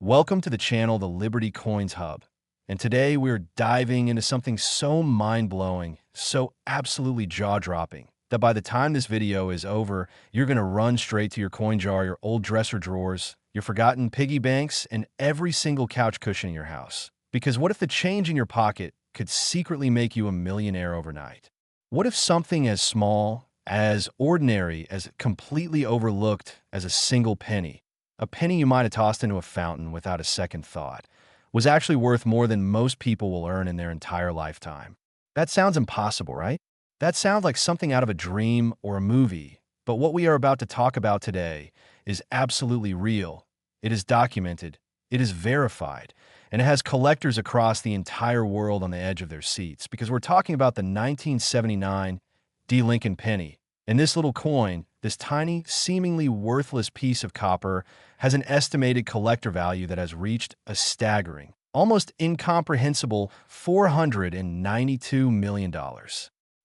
Welcome to the channel, the Liberty Coins Hub. And today we're diving into something so mind-blowing, so absolutely jaw-dropping, that by the time this video is over, you're going to run straight to your coin jar, your old dresser drawers, your forgotten piggy banks, and every single couch cushion in your house. Because what if the change in your pocket could secretly make you a millionaire overnight? What if something as small, as ordinary, as completely overlooked as a single penny, a penny you might have tossed into a fountain without a second thought, was actually worth more than most people will earn in their entire lifetime? That sounds impossible, right? That sounds like something out of a dream or a movie. But what we are about to talk about today is absolutely real. It is documented, it is verified, and it has collectors across the entire world on the edge of their seats, because we're talking about the 1979 D. Lincoln penny. And this little coin, this tiny, seemingly worthless piece of copper, has an estimated collector value that has reached a staggering, almost incomprehensible $492 million.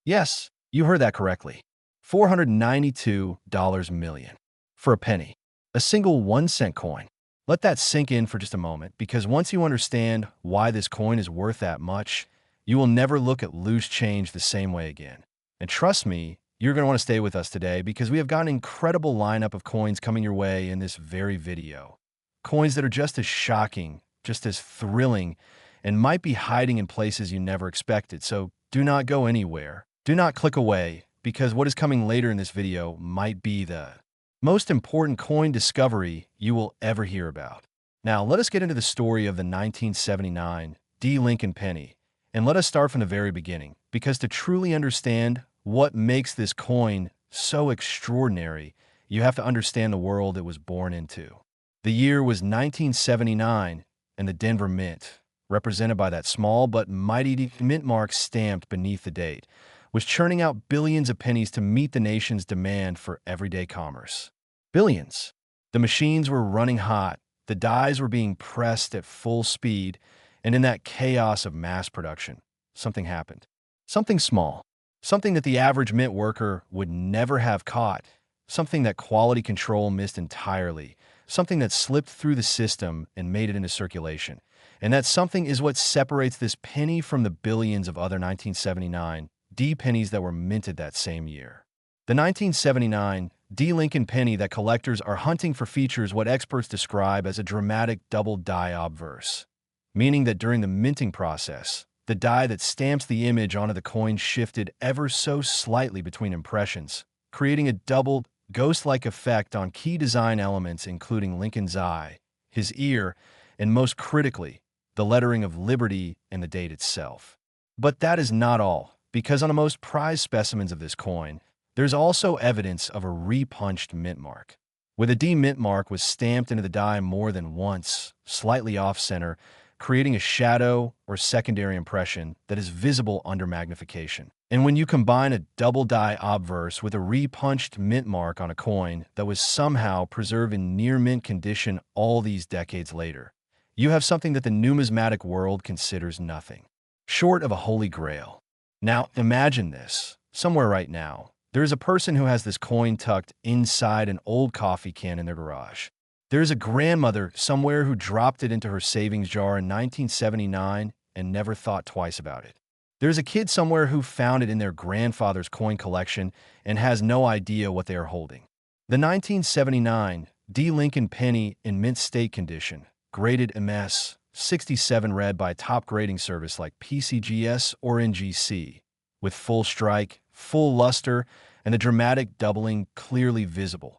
Yes, you heard that correctly. $492 million for a penny, a single 1-cent coin. Let that sink in for just a moment, because once you understand why this coin is worth that much, you will never look at loose change the same way again. And trust me, you're going to want to stay with us today, because we have got an incredible lineup of coins coming your way in this very video. Coins that are just as shocking, just as thrilling, and might be hiding in places you never expected. So do not go anywhere. Do not click away, because what is coming later in this video might be the most important coin discovery you will ever hear about. Now, let us get into the story of the 1979 D. Lincoln penny, and let us start from the very beginning, because to truly understand what makes this coin so extraordinary, you have to understand the world it was born into. The year was 1979, and the Denver Mint, represented by that small but mighty mint mark stamped beneath the date, was churning out billions of pennies to meet the nation's demand for everyday commerce. Billions. The machines were running hot, the dies were being pressed at full speed, and in that chaos of mass production, something happened. Something small. Something that the average mint worker would never have caught, something that quality control missed entirely, something that slipped through the system and made it into circulation. And that something is what separates this penny from the billions of other 1979 D pennies that were minted that same year. The 1979 D. Lincoln penny that collectors are hunting for features what experts describe as a dramatic double die obverse, meaning that during the minting process, the die that stamps the image onto the coin shifted ever so slightly between impressions, creating a double, ghost-like effect on key design elements including Lincoln's eye, his ear, and most critically, the lettering of Liberty and the date itself. But that is not all, because on the most prized specimens of this coin, there's also evidence of a repunched mint mark, where the D mint mark was stamped into the die more than once, slightly off-center, creating a shadow or secondary impression that is visible under magnification. And when you combine a double die obverse with a repunched mint mark on a coin that was somehow preserved in near mint condition all these decades later, you have something that the numismatic world considers nothing short of a holy grail. Now, imagine this. Somewhere right now, there is a person who has this coin tucked inside an old coffee can in their garage. There is a grandmother somewhere who dropped it into her savings jar in 1979 and never thought twice about it. There's a kid somewhere who found it in their grandfather's coin collection and has no idea what they are holding. The 1979 D. Lincoln penny in mint state condition, graded MS, 67 read by a top grading service like PCGS or NGC, with full strike, full luster, and the dramatic doubling clearly visible.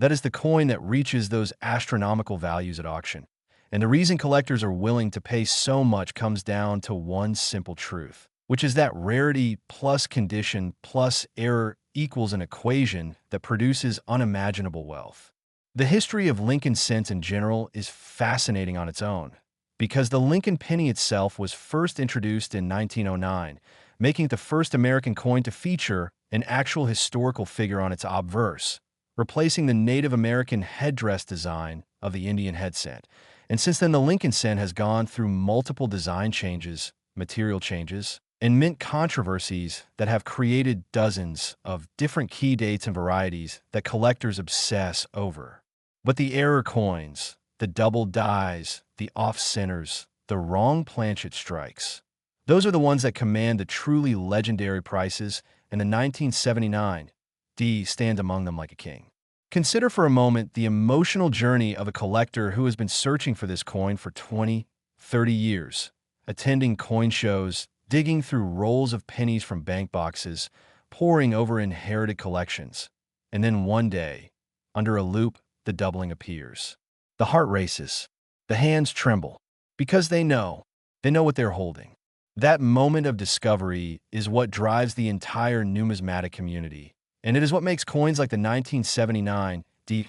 That is the coin that reaches those astronomical values at auction. And the reason collectors are willing to pay so much comes down to one simple truth, which is that rarity plus condition plus error equals an equation that produces unimaginable wealth. The history of Lincoln cents in general is fascinating on its own, because the Lincoln penny itself was first introduced in 1909, making it the first American coin to feature an actual historical figure on its obverse, replacing the Native American headdress design of the Indian head cent. And since then, the Lincoln cent has gone through multiple design changes, material changes, and mint controversies that have created dozens of different key dates and varieties that collectors obsess over. But the error coins, the double dies, the off-centers, the wrong planchet strikes. Those are the ones that command the truly legendary prices, and the 1979 D stands among them like a king. Consider for a moment the emotional journey of a collector who has been searching for this coin for 20, 30 years, attending coin shows, digging through rolls of pennies from bank boxes, poring over inherited collections. And then one day, under a loupe, the doubling appears. The heart races. The hands tremble. Because they know what they're holding. That moment of discovery is what drives the entire numismatic community. And it is what makes coins like the 1979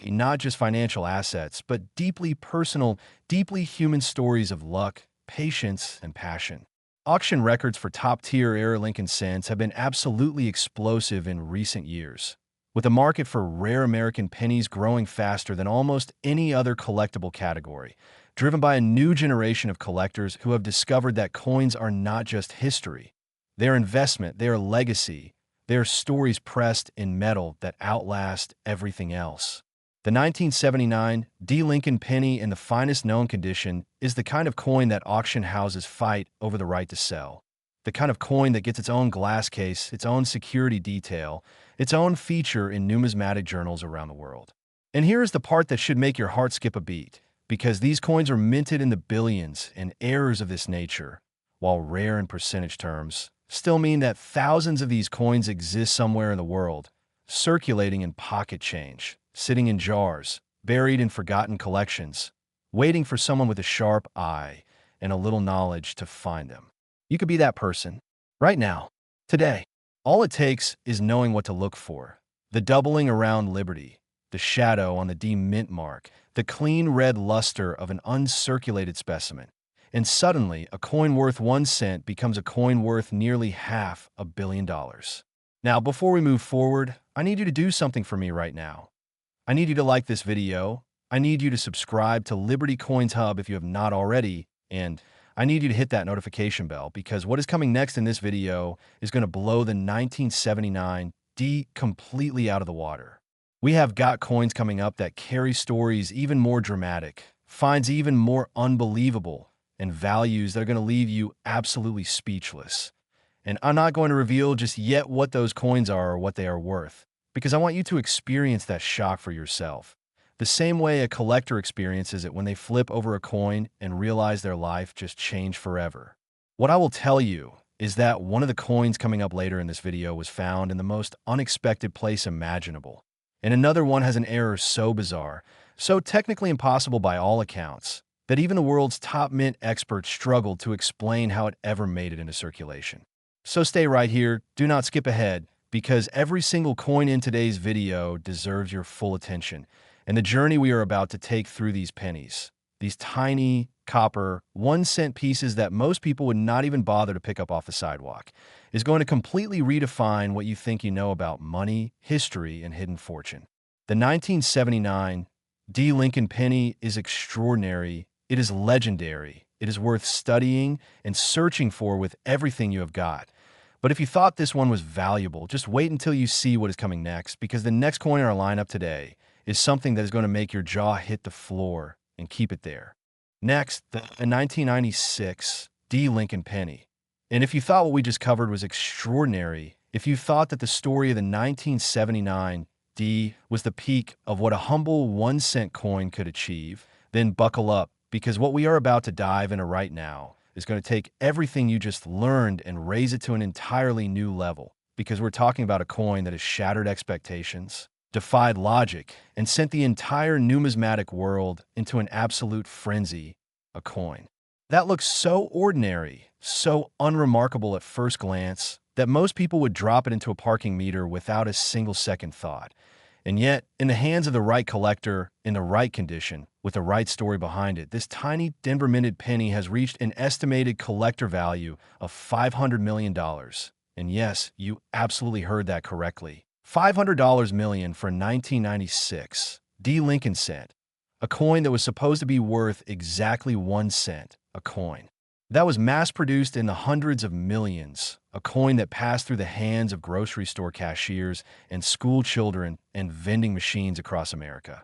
not just financial assets, but deeply personal, deeply human stories of luck, patience, and passion. Auction records for top-tier Rare Lincoln cents have been absolutely explosive in recent years, with the market for rare American pennies growing faster than almost any other collectible category, driven by a new generation of collectors who have discovered that coins are not just history. They are investment, they are legacy, they are stories pressed in metal that outlast everything else. The 1979 Lincoln penny in the finest known condition is the kind of coin that auction houses fight over the right to sell. The kind of coin that gets its own glass case, its own security detail, its own feature in numismatic journals around the world. And here is the part that should make your heart skip a beat, because these coins are minted in the billions, and errors of this nature, while rare in percentage terms, still mean that thousands of these coins exist somewhere in the world, circulating in pocket change, sitting in jars, buried in forgotten collections, waiting for someone with a sharp eye and a little knowledge to find them. You could be that person, right now, today. All it takes is knowing what to look for. The doubling around Liberty, the shadow on the D mint mark, the clean red luster of an uncirculated specimen. And suddenly, a coin worth 1 cent becomes a coin worth nearly $500 million. Now, before we move forward, I need you to do something for me right now. I need you to like this video, I need you to subscribe to Liberty Coins Hub if you have not already, and I need you to hit that notification bell because what is coming next in this video is going to blow the 1979 D completely out of the water. We have got coins coming up that carry stories even more dramatic, finds even more unbelievable, and values that are going to leave you absolutely speechless. And I'm not going to reveal just yet what those coins are or what they are worth, because I want you to experience that shock for yourself. The same way a collector experiences it when they flip over a coin and realize their life just changed forever. What I will tell you is that one of the coins coming up later in this video was found in the most unexpected place imaginable. And another one has an error so bizarre, so technically impossible by all accounts, that even the world's top mint experts struggled to explain how it ever made it into circulation. So stay right here, do not skip ahead, because every single coin in today's video deserves your full attention, and the journey we are about to take through these pennies, these tiny, copper, 1-cent pieces that most people would not even bother to pick up off the sidewalk, is going to completely redefine what you think you know about money, history, and hidden fortune. The 1979 Lincoln penny is extraordinary, it is legendary, it is worth studying and searching for with everything you have got. But if you thought this one was valuable, just wait until you see what is coming next, because the next coin in our lineup today is something that is going to make your jaw hit the floor and keep it there. Next, the 1996 Lincoln penny. And if you thought what we just covered was extraordinary, if you thought that the story of the 1979 D was the peak of what a humble 1-cent coin could achieve, then buckle up, because what we are about to dive into right now is going to take everything you just learned and raise it to an entirely new level, because we're talking about a coin that has shattered expectations, defied logic, and sent the entire numismatic world into an absolute frenzy, a coin that looks so ordinary, so unremarkable at first glance, that most people would drop it into a parking meter without a single second thought. And yet, in the hands of the right collector, in the right condition, with the right story behind it, this tiny Denver minted penny has reached an estimated collector value of $500 million. And yes, you absolutely heard that correctly. $500 million for 1996 Lincoln cent, a coin that was supposed to be worth exactly 1 cent, a coin that was mass-produced in the hundreds of millions, a coin that passed through the hands of grocery store cashiers and school children and vending machines across America.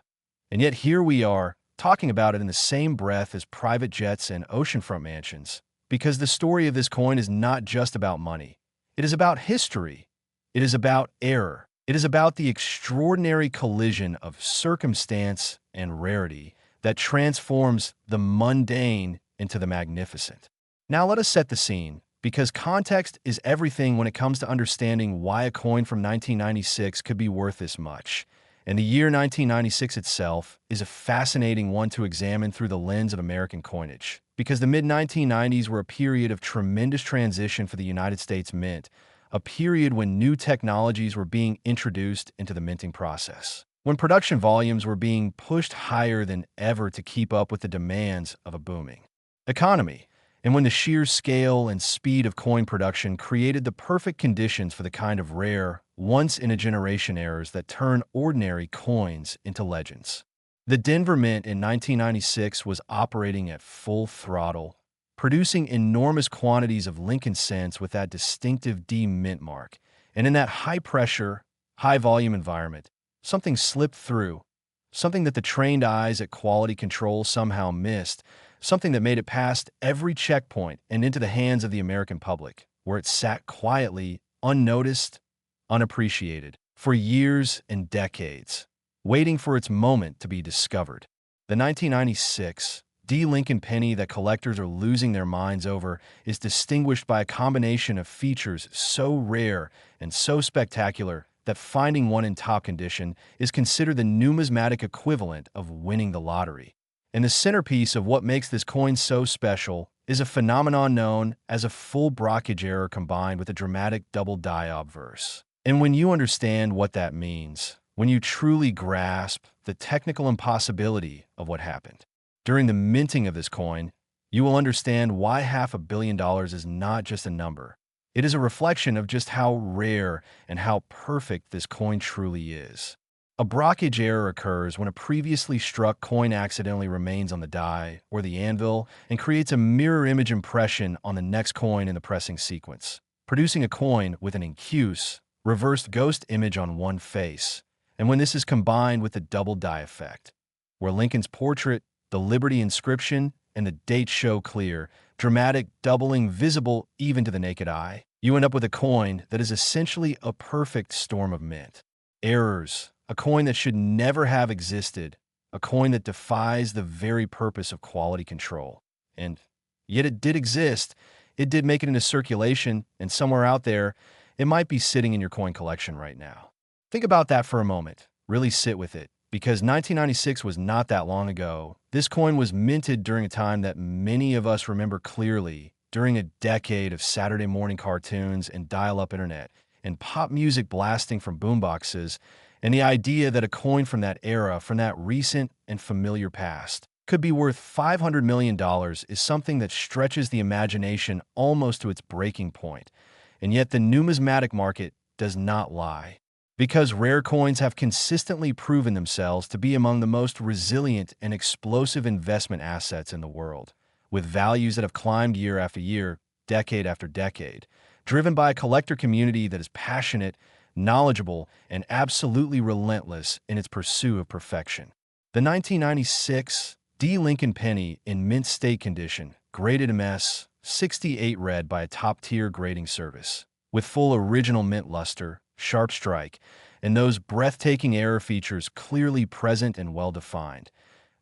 And yet here we are, talking about it in the same breath as private jets and oceanfront mansions, because the story of this coin is not just about money. It is about history. It is about error. It is about the extraordinary collision of circumstance and rarity that transforms the mundane into the magnificent. Now let us set the scene, because context is everything when it comes to understanding why a coin from 1996 could be worth this much. And the year 1996 itself is a fascinating one to examine through the lens of American coinage, because the mid-1990s were a period of tremendous transition for the United States Mint, a period when new technologies were being introduced into the minting process, when production volumes were being pushed higher than ever to keep up with the demands of a booming economy, and when the sheer scale and speed of coin production created the perfect conditions for the kind of rare, once-in-a-generation errors that turn ordinary coins into legends. The Denver Mint in 1996 was operating at full throttle, producing enormous quantities of Lincoln cents with that distinctive D mint mark. And in that high-pressure, high-volume environment, something slipped through, something that the trained eyes at quality control somehow missed, something that made it past every checkpoint and into the hands of the American public, where it sat quietly, unnoticed, unappreciated, for years and decades, waiting for its moment to be discovered. The 1996 D Lincoln penny that collectors are losing their minds over is distinguished by a combination of features so rare and so spectacular that finding one in top condition is considered the numismatic equivalent of winning the lottery. And the centerpiece of what makes this coin so special is a phenomenon known as a full brockage error combined with a dramatic double die obverse. And when you understand what that means, when you truly grasp the technical impossibility of what happened during the minting of this coin, you will understand why $500 million is not just a number. It is a reflection of just how rare and how perfect this coin truly is. A brockage error occurs when a previously struck coin accidentally remains on the die or the anvil and creates a mirror image impression on the next coin in the pressing sequence, producing a coin with an incuse, reversed ghost image on one face. And when this is combined with the double die effect, where Lincoln's portrait, the Liberty inscription, and the date show clear, dramatic doubling visible even to the naked eye, you end up with a coin that is essentially a perfect storm of mint. Errors, a coin that should never have existed, a coin that defies the very purpose of quality control. And yet it did exist, it did make it into circulation, and somewhere out there, it might be sitting in your coin collection right now. Think about that for a moment, really sit with it, because 1996 was not that long ago. This coin was minted during a time that many of us remember clearly, during a decade of Saturday morning cartoons and dial-up internet, and pop music blasting from boomboxes, and the idea that a coin from that era, from that recent and familiar past, could be worth $500 million is something that stretches the imagination almost to its breaking point. And yet the numismatic market does not lie, because rare coins have consistently proven themselves to be among the most resilient and explosive investment assets in the world, with values that have climbed year after year, decade after decade, driven by a collector community that is passionate, knowledgeable, and absolutely relentless in its pursuit of perfection. The 1996 D Lincoln penny in mint state condition, graded MS 68 red by a top-tier grading service, with full original mint luster, sharp strike, and those breathtaking error features clearly present and well-defined.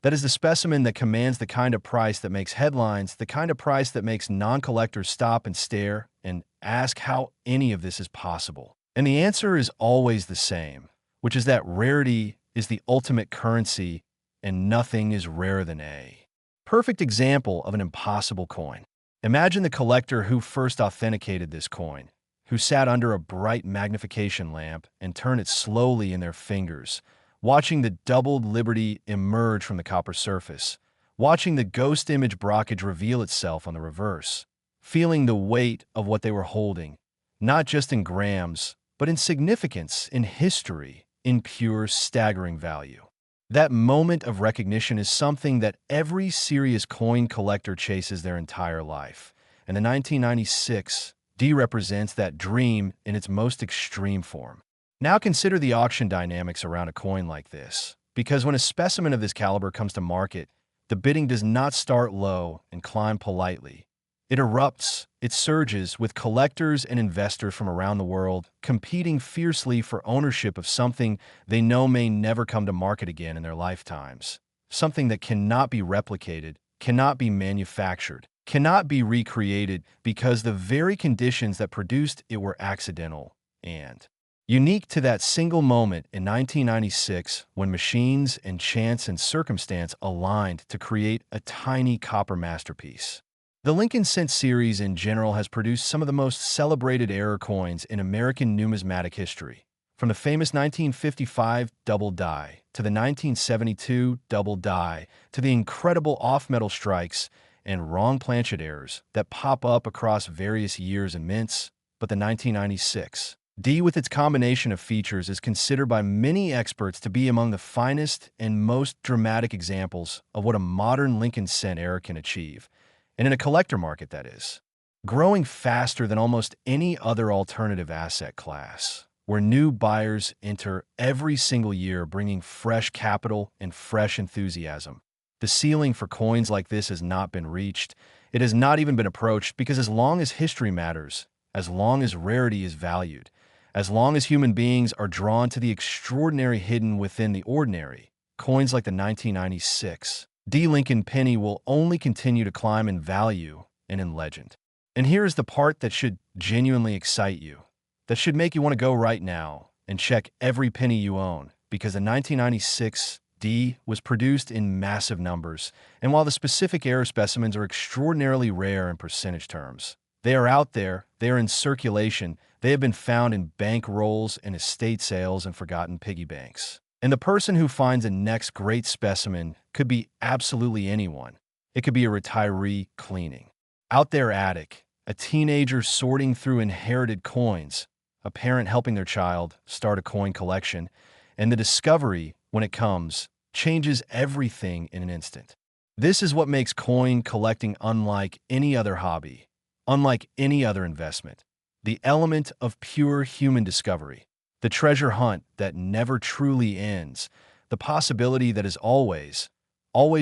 That is the specimen that commands the kind of price that makes headlines, the kind of price that makes non-collectors stop and stare and ask how any of this is possible. And the answer is always the same, which is that rarity is the ultimate currency and nothing is rarer than a perfect example of an impossible coin. Imagine the collector who first authenticated this coin, who sat under a bright magnification lamp and turned it slowly in their fingers, watching the doubled Liberty emerge from the copper surface, watching the ghost image brockage reveal itself on the reverse, feeling the weight of what they were holding, not just in grams, but in significance, in history, in pure, staggering value. That moment of recognition is something that every serious coin collector chases their entire life, and the 1996 D represents that dream in its most extreme form. Now consider the auction dynamics around a coin like this. Because when a specimen of this caliber comes to market, the bidding does not start low and climb politely. It erupts, it surges, with collectors and investors from around the world competing fiercely for ownership of something they know may never come to market again in their lifetimes. Something that cannot be replicated, cannot be manufactured, cannot be recreated because the very conditions that produced it were accidental and unique to that single moment in 1996 when machines and chance and circumstance aligned to create a tiny copper masterpiece. The Lincoln Cent series in general has produced some of the most celebrated error coins in American numismatic history. From the famous 1955 double die to the 1972 double die to the incredible off-metal strikes and wrong planchet errors that pop up across various years and mints, but the 1996 D with its combination of features is considered by many experts to be among the finest and most dramatic examples of what a modern Lincoln Cent error can achieve, and in a collector market that is, growing faster than almost any other alternative asset class, where new buyers enter every single year bringing fresh capital and fresh enthusiasm. The ceiling for coins like this has not been reached. It has not even been approached because as long as history matters, as long as rarity is valued, as long as human beings are drawn to the extraordinary hidden within the ordinary, coins like the 1996 D Lincoln penny will only continue to climb in value and in legend. And here is the part that should genuinely excite you, that should make you want to go right now and check every penny you own, because the 1996 D was produced in massive numbers, and while the specific error specimens are extraordinarily rare in percentage terms, they are out there, they are in circulation, they have been found in bank rolls and estate sales and forgotten piggy banks. And the person who finds a next great specimen could be absolutely anyone. It could be a retiree cleaning out their attic, a teenager sorting through inherited coins, a parent helping their child start a coin collection, and the discovery, when it comes, changes everything in an instant. This is what makes coin collecting unlike any other hobby, unlike any other investment. The element of pure human discovery, the treasure hunt that never truly ends, the possibility that is always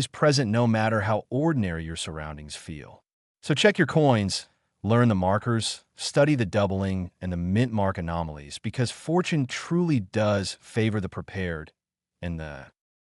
present no matter how ordinary your surroundings feel. So check your coins, learn the markers, study the doubling and the mint mark anomalies, because fortune truly does favor the prepared. And the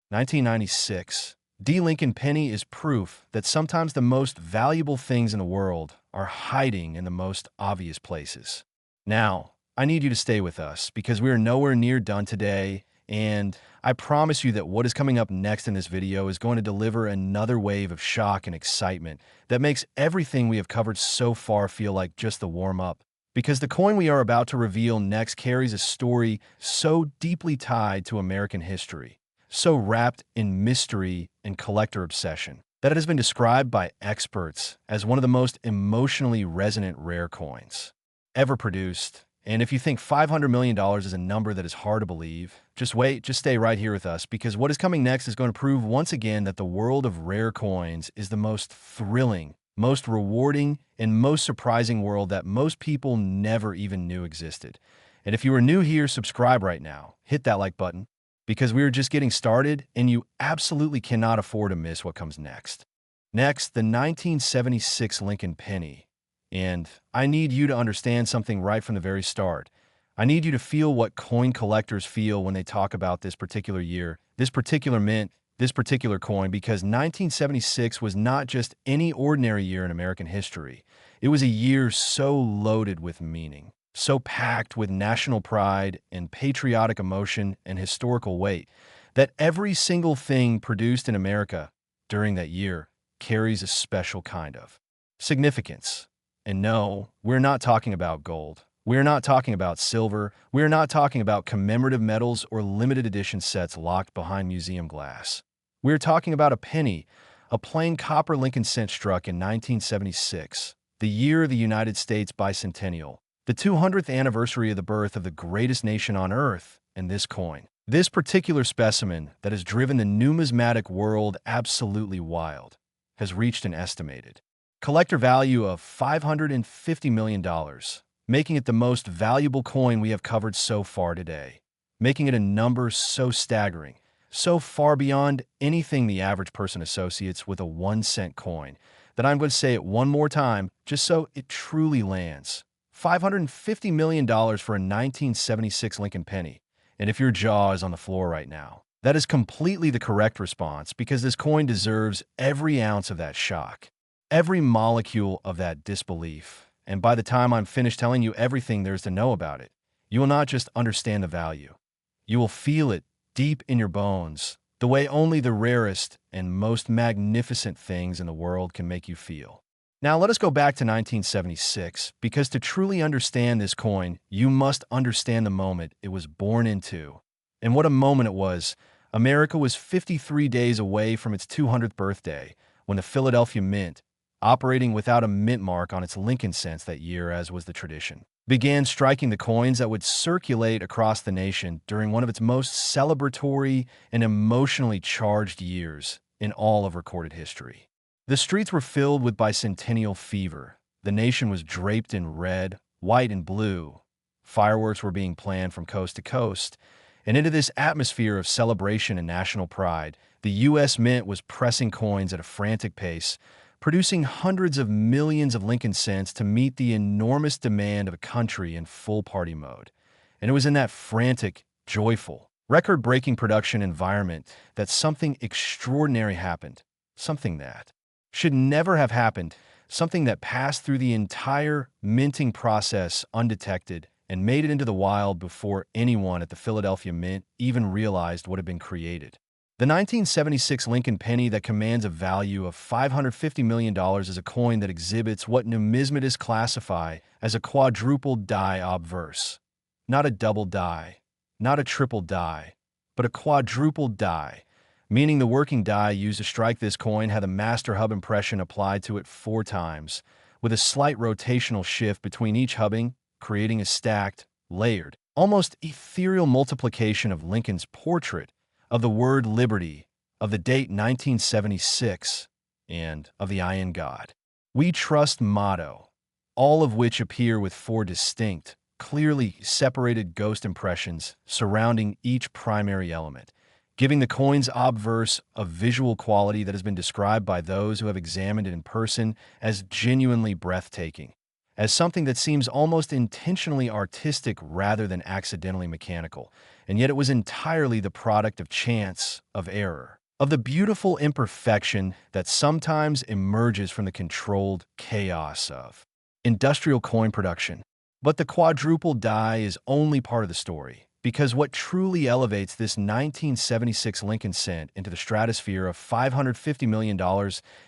1996 D Lincoln penny is proof that sometimes the most valuable things in the world are hiding in the most obvious places. Now, I need you to stay with us because we are nowhere near done today, and I promise you that what is coming up next in this video is going to deliver another wave of shock and excitement that makes everything we have covered so far feel like just the warm-up. Because the coin we are about to reveal next carries a story so deeply tied to American history, so wrapped in mystery and collector obsession, that it has been described by experts as one of the most emotionally resonant rare coins ever produced. And if you think $500 million is a number that is hard to believe, just wait, just stay right here with us, because what is coming next is going to prove once again that the world of rare coins is the most thrilling, most rewarding, and most surprising world that most people never even knew existed. And if you are new here, subscribe right now, hit that like button, because we are just getting started and you absolutely cannot afford to miss what comes next. Next, the 1976 Lincoln penny. And I need you to understand something right from the very start. I need you to feel what coin collectors feel when they talk about this particular year, this particular mint, this particular coin, because 1976 was not just any ordinary year in American history. It was a year so loaded with meaning, so packed with national pride and patriotic emotion and historical weight, that every single thing produced in America during that year carries a special kind of significance. And no, we're not talking about gold. We're not talking about silver. We're not talking about commemorative medals or limited edition sets locked behind museum glass. We're talking about a penny, a plain copper Lincoln cent struck in 1976, the year of the United States Bicentennial, the 200th anniversary of the birth of the greatest nation on earth, and this coin. This particular specimen that has driven the numismatic world absolutely wild has reached an estimated collector value of $550 million, making it the most valuable coin we have covered so far today, making it a number so staggering so far beyond anything the average person associates with a 1-cent coin, that I'm going to say it one more time just so it truly lands. $550 million for a 1976 Lincoln penny. And if your jaw is on the floor right now, that is completely the correct response because this coin deserves every ounce of that shock, every molecule of that disbelief. And by the time I'm finished telling you everything there is to know about it, you will not just understand the value. You will feel it deep in your bones, the way only the rarest and most magnificent things in the world can make you feel. Now let us go back to 1976, because to truly understand this coin, you must understand the moment it was born into. And what a moment it was. America was 53 days away from its 200th birthday when the Philadelphia Mint, operating without a mint mark on its Lincoln cents that year as was the tradition, began striking the coins that would circulate across the nation during one of its most celebratory and emotionally charged years in all of recorded history. The streets were filled with bicentennial fever. The nation was draped in red, white, and blue. Fireworks were being planned from coast to coast, and into this atmosphere of celebration and national pride, the U.S. Mint was pressing coins at a frantic pace, producing hundreds of millions of Lincoln cents to meet the enormous demand of a country in full party mode. And it was in that frantic, joyful, record-breaking production environment that something extraordinary happened, something that should never have happened, something that passed through the entire minting process undetected and made it into the wild before anyone at the Philadelphia Mint even realized what had been created. The 1976 Lincoln penny that commands a value of $550 million is a coin that exhibits what numismatists classify as a quadruple die obverse. Not a double die, not a triple die, but a quadruple die, meaning the working die used to strike this coin had the master hub impression applied to it 4 times, with a slight rotational shift between each hubbing, creating a stacked, layered, almost ethereal multiplication of Lincoln's portrait, of the word liberty, of the date 1976, and of the I in God We Trust motto, all of which appear with 4 distinct, clearly separated ghost impressions surrounding each primary element, giving the coin's obverse a visual quality that has been described by those who have examined it in person as genuinely breathtaking, as something that seems almost intentionally artistic rather than accidentally mechanical, and yet it was entirely the product of chance, of error, of the beautiful imperfection that sometimes emerges from the controlled chaos of industrial coin production. But the quadruple die is only part of the story, because what truly elevates this 1976 Lincoln cent into the stratosphere of $550 million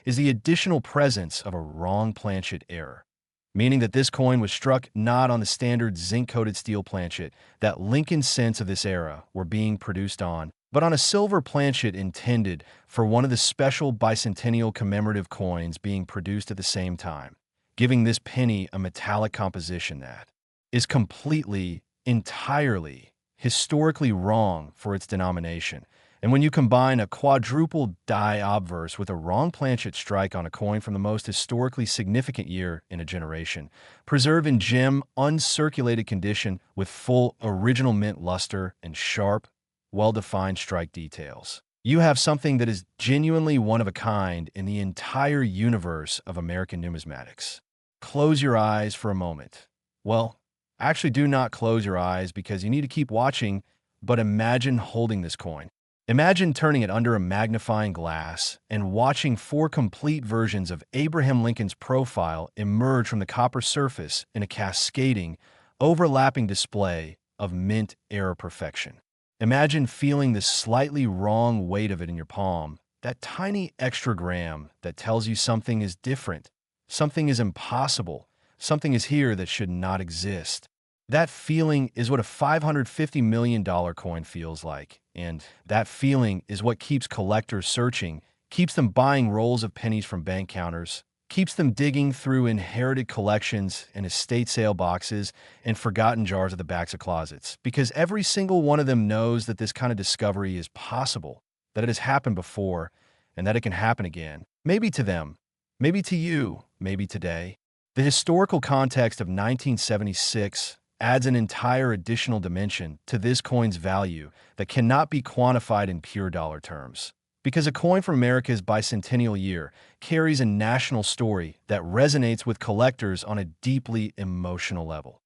is the additional presence of a wrong planchet error, meaning that this coin was struck not on the standard zinc-coated steel planchet that Lincoln cents of this era were being produced on, but on a silver planchet intended for one of the special bicentennial commemorative coins being produced at the same time, giving this penny a metallic composition that is completely, entirely, historically wrong for its denomination. And when you combine a quadruple die obverse with a wrong planchet strike on a coin from the most historically significant year in a generation, preserved in gem, uncirculated condition with full original mint luster and sharp, well-defined strike details, you have something that is genuinely one of a kind in the entire universe of American numismatics. Close your eyes for a moment. Well, actually do not close your eyes because you need to keep watching, but imagine holding this coin. Imagine turning it under a magnifying glass and watching 4 complete versions of Abraham Lincoln's profile emerge from the copper surface in a cascading, overlapping display of mint-era perfection. Imagine feeling the slightly wrong weight of it in your palm, that tiny extra gram that tells you something is different, something is impossible, something is here that should not exist. That feeling is what a $550 million coin feels like, and that feeling is what keeps collectors searching, keeps them buying rolls of pennies from bank counters, keeps them digging through inherited collections and estate sale boxes and forgotten jars at the backs of closets, because every single one of them knows that this kind of discovery is possible, that it has happened before, and that it can happen again. Maybe to them, maybe to you, maybe today. The historical context of 1976 adds an entire additional dimension to this coin's value that cannot be quantified in pure dollar terms. Because a coin from America's bicentennial year carries a national story that resonates with collectors on a deeply emotional level.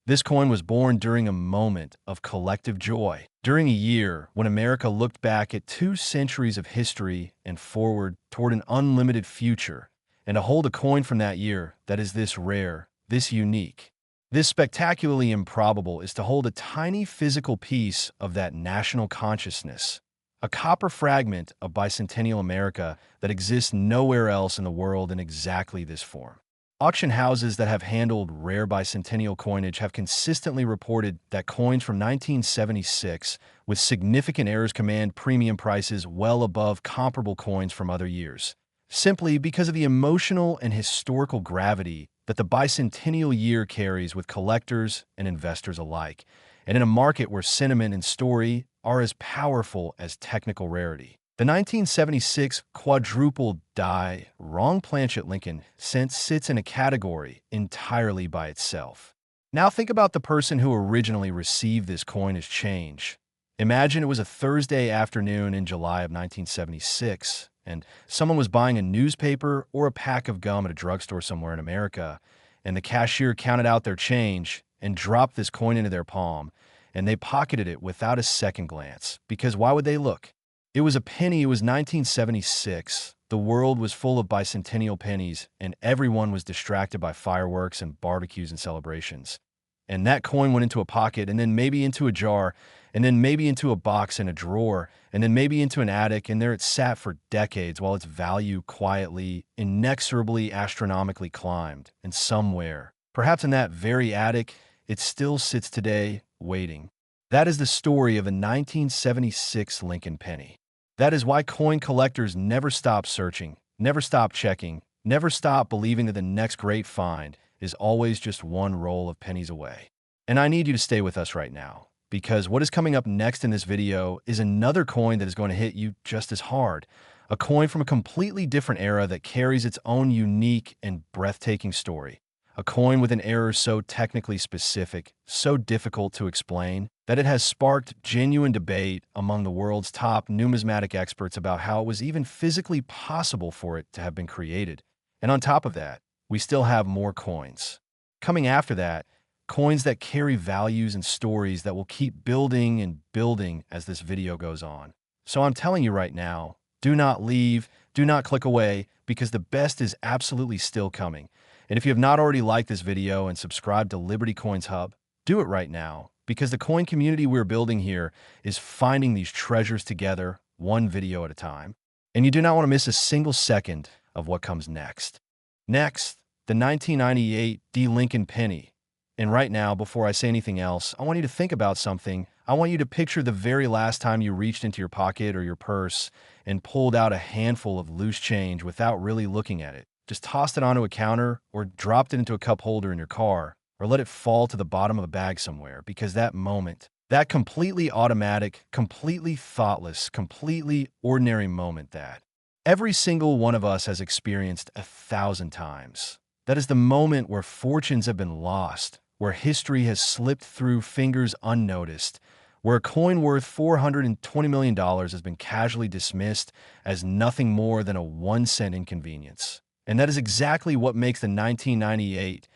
This coin was born during a moment of collective joy, during a year when America looked back at 2 centuries of history and forward toward an unlimited future. And to hold a coin from that year that is this rare, this unique, this spectacularly improbable is to hold a tiny physical piece of that national consciousness, a copper fragment of bicentennial America that exists nowhere else in the world in exactly this form. Auction houses that have handled rare bicentennial coinage have consistently reported that coins from 1976 with significant errors command premium prices well above comparable coins from other years, simply because of the emotional and historical gravity that the bicentennial year carries with collectors and investors alike, and in a market where sentiment and story are as powerful as technical rarity. The 1976 quadruple die wrong planchet Lincoln cent sits in a category entirely by itself. Now think about the person who originally received this coin as change. Imagine it was a Thursday afternoon in July of 1976, and someone was buying a newspaper or a pack of gum at a drugstore somewhere in America, and the cashier counted out their change and dropped this coin into their palm, and they pocketed it without a second glance, because why would they look? It was a penny. It was 1976. The world was full of bicentennial pennies, and everyone was distracted by fireworks and barbecues and celebrations. And that coin went into a pocket, and then maybe into a jar, and then maybe into a box in a drawer, and then maybe into an attic, and there it sat for decades while its value quietly, inexorably, astronomically climbed. And somewhere, perhaps in that very attic, it still sits today, waiting. That is the story of a 1976 Lincoln penny. That is why coin collectors never stop searching, never stop checking, never stop believing that the next great find is always just one roll of pennies away. And I need you to stay with us right now, because what is coming up next in this video is another coin that is going to hit you just as hard. A coin from a completely different era that carries its own unique and breathtaking story. A coin with an error so technically specific, so difficult to explain, that it has sparked genuine debate among the world's top numismatic experts about how it was even physically possible for it to have been created. And on top of that, we still have more coins. Coming after that, coins that carry values and stories that will keep building and building as this video goes on. So I'm telling you right now, do not leave, do not click away, because the best is absolutely still coming. And if you have not already liked this video and subscribed to Liberty Coins Hub, do it right now, because the coin community we're building here is finding these treasures together, one video at a time. And you do not want to miss a single second of what comes next. Next, the 1998 D Lincoln penny. And right now, before I say anything else, I want you to think about something. I want you to picture the very last time you reached into your pocket or your purse and pulled out a handful of loose change without really looking at it. Just tossed it onto a counter or dropped it into a cup holder in your car or let it fall to the bottom of a bag somewhere, because that moment, that completely automatic, completely thoughtless, completely ordinary moment that every single one of us has experienced 1,000 times. That is the moment where fortunes have been lost, where history has slipped through fingers unnoticed, where a coin worth $420 million has been casually dismissed as nothing more than a 1-cent inconvenience. And that is exactly what makes the 1998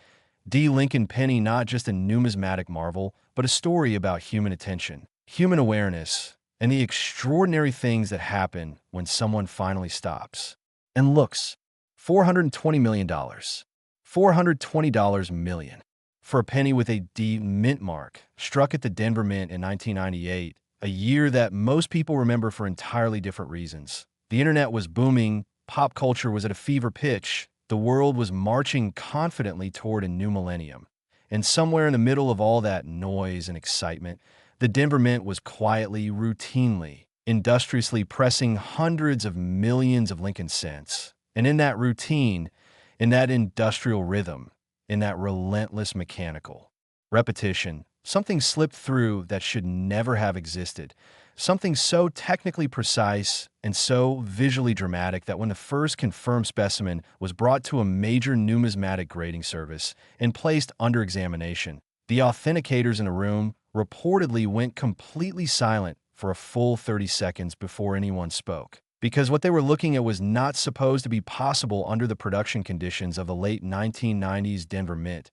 D Lincoln penny not just a numismatic marvel, but a story about human attention, human awareness, and the extraordinary things that happen when someone finally stops and looks. $420 million. $420 million. For a penny with a D mint mark, struck at the Denver Mint in 1998, a year that most people remember for entirely different reasons. The internet was booming, pop culture was at a fever pitch, the world was marching confidently toward a new millennium. And somewhere in the middle of all that noise and excitement, the Denver Mint was quietly, routinely, industriously pressing hundreds of millions of Lincoln cents. And in that routine, in that industrial rhythm, in that relentless mechanical repetition, something slipped through that should never have existed. Something so technically precise and so visually dramatic that when the first confirmed specimen was brought to a major numismatic grading service and placed under examination, The authenticators in the room reportedly went completely silent for a full 30 seconds before anyone spoke, because what they were looking at was not supposed to be possible under the production conditions of the late 1990s Denver Mint.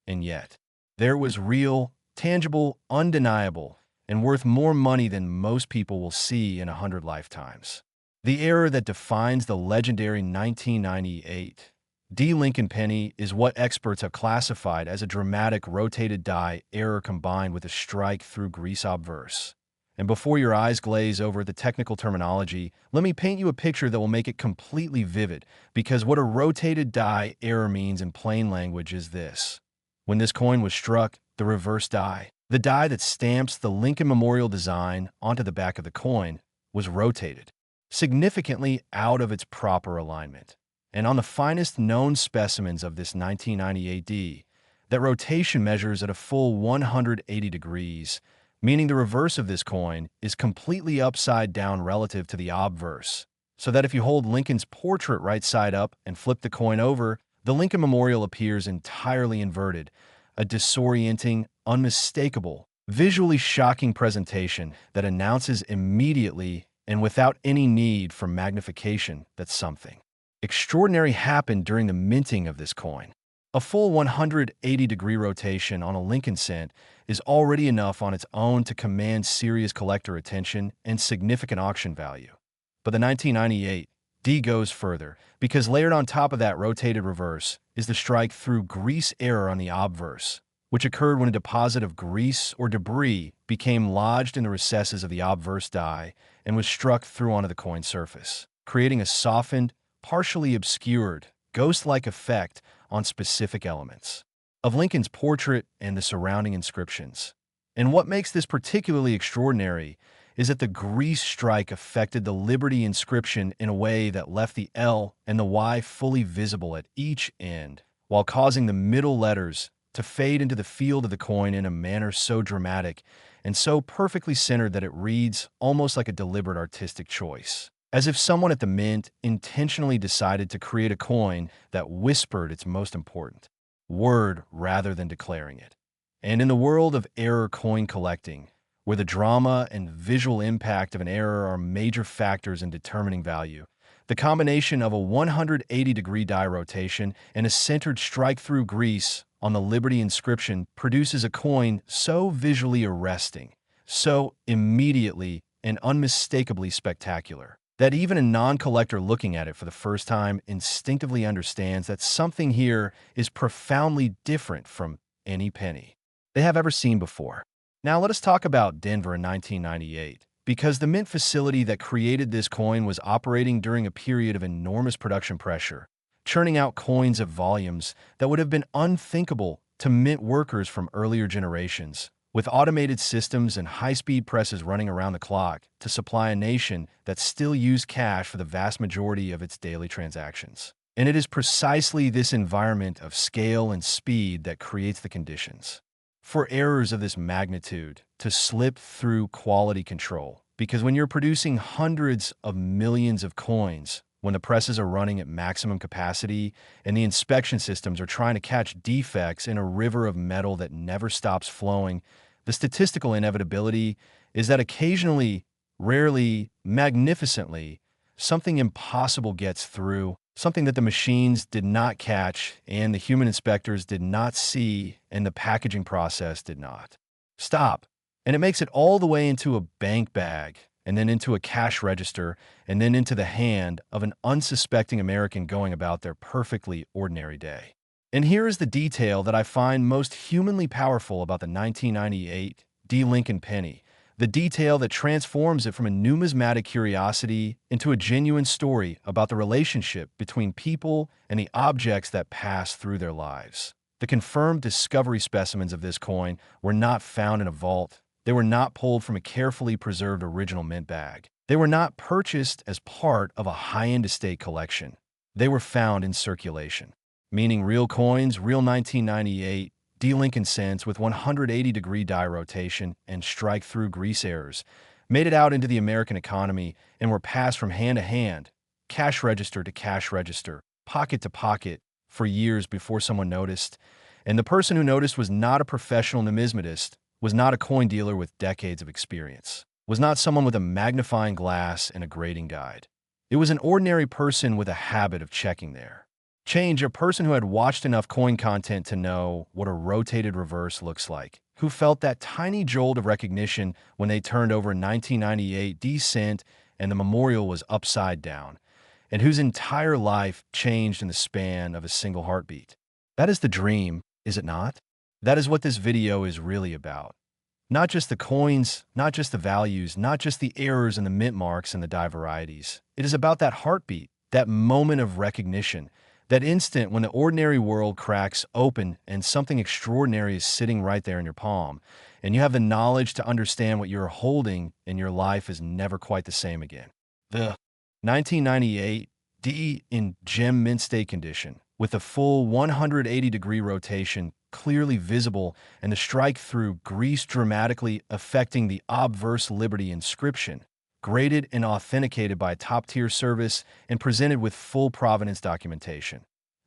And yet, there was real, tangible, undeniable, and worth more money than most people will see in 100 lifetimes. The error that defines the legendary 1998 D Lincoln penny is what experts have classified as a dramatic rotated die error combined with a strike through grease obverse. And before your eyes glaze over the technical terminology, let me paint you a picture that will make it completely vivid, because what a rotated die error means in plain language is this. When this coin was struck, the reverse die, the die that stamps the Lincoln Memorial design onto the back of the coin, was rotated, significantly out of its proper alignment. And on the finest known specimens of this 1998 D, that rotation measures at a full 180 degrees, meaning the reverse of this coin is completely upside down relative to the obverse, so that if you hold Lincoln's portrait right side up and flip the coin over, the Lincoln Memorial appears entirely inverted, a disorienting, unmistakable, visually shocking presentation that announces immediately and without any need for magnification that something extraordinary happened during the minting of this coin. A full 180-degree rotation on a Lincoln cent is already enough on its own to command serious collector attention and significant auction value. But the 1998 D goes further, because layered on top of that rotated reverse is the strike through grease error on the obverse, which occurred when a deposit of grease or debris became lodged in the recesses of the obverse die and was struck through onto the coin surface, creating a softened, partially obscured, ghost-like effect on specific elements of Lincoln's portrait and the surrounding inscriptions. And what makes this particularly extraordinary is that the grease strike affected the Liberty inscription in a way that left the L and the Y fully visible at each end, while causing the middle letters to fade into the field of the coin in a manner so dramatic and so perfectly centered that it reads almost like a deliberate artistic choice, as if someone at the mint intentionally decided to create a coin that whispered its most important word rather than declaring it. And in the world of error coin collecting, where the drama and visual impact of an error are major factors in determining value, the combination of a 180-degree die rotation and a centered strike-through grease on the Liberty inscription produces a coin so visually arresting, so immediately and unmistakably spectacular, that even a non-collector looking at it for the first time instinctively understands that something here is profoundly different from any penny they have ever seen before. Now let us talk about Denver in 1998, because the mint facility that created this coin was operating during a period of enormous production pressure, churning out coins at volumes that would have been unthinkable to mint workers from earlier generations, with automated systems and high-speed presses running around the clock to supply a nation that still used cash for the vast majority of its daily transactions. And it is precisely this environment of scale and speed that creates the conditions for errors of this magnitude to slip through quality control. Because when you're producing hundreds of millions of coins, when the presses are running at maximum capacity and the inspection systems are trying to catch defects in a river of metal that never stops flowing, the statistical inevitability is that occasionally, rarely, magnificently, something impossible gets through, something that the machines did not catch and the human inspectors did not see and the packaging process did not stop. And it makes it all the way into a bank bag, and then into a cash register, and then into the hand of an unsuspecting American going about their perfectly ordinary day. And here is the detail that I find most humanly powerful about the 1998 D Lincoln penny, the detail that transforms it from a numismatic curiosity into a genuine story about the relationship between people and the objects that pass through their lives. The confirmed discovery specimens of this coin were not found in a vault. They were not pulled from a carefully preserved original mint bag. They were not purchased as part of a high-end estate collection. They were found in circulation, meaning real coins, real 1998 D Lincoln cents with 180-degree die rotation and strike-through grease errors made it out into the American economy and were passed from hand to hand, cash register to cash register, pocket to pocket, for years before someone noticed. And the person who noticed was not a professional numismatist, was not a coin dealer with decades of experience, was not someone with a magnifying glass and a grading guide. It was an ordinary person with a habit of checking there. Change, a person who had watched enough coin content to know what a rotated reverse looks like, who felt that tiny jolt of recognition when they turned over 1998 D-cent and the memorial was upside down, and whose entire life changed in the span of a single heartbeat. That is the dream, is it not? That is what this video is really about. Not just the coins, not just the values, not just the errors and the mint marks and the die varieties. It is about that heartbeat, that moment of recognition, that instant when the ordinary world cracks open and something extraordinary is sitting right there in your palm, and you have the knowledge to understand what you're holding, and your life is never quite the same again. The 1998 D in gem mint state condition, with a full 180-degree rotation clearly visible and the strike-through greased dramatically affecting the obverse Liberty inscription, graded and authenticated by a top-tier service and presented with full provenance documentation.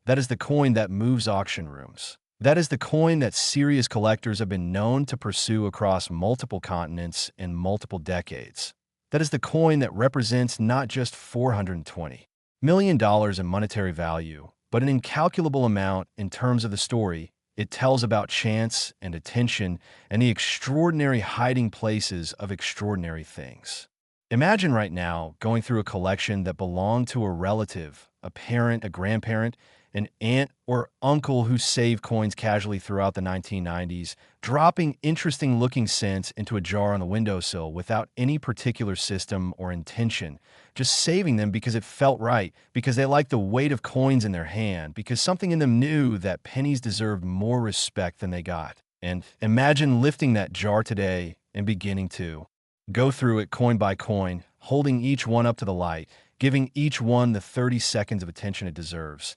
That is the coin that moves auction rooms. That is the coin that serious collectors have been known to pursue across multiple continents and multiple decades. That is the coin that represents not just $420 million in monetary value, but an incalculable amount in terms of the story it tells about chance and attention and the extraordinary hiding places of extraordinary things. Imagine right now going through a collection that belonged to a relative, a parent, a grandparent, an aunt or uncle who saved coins casually throughout the 1990s, dropping interesting-looking cents into a jar on the windowsill without any particular system or intention, just saving them because it felt right, because they liked the weight of coins in their hand, because something in them knew that pennies deserved more respect than they got. And imagine lifting that jar today and beginning to go through it coin by coin, holding each one up to the light, giving each one the 30 seconds of attention it deserves.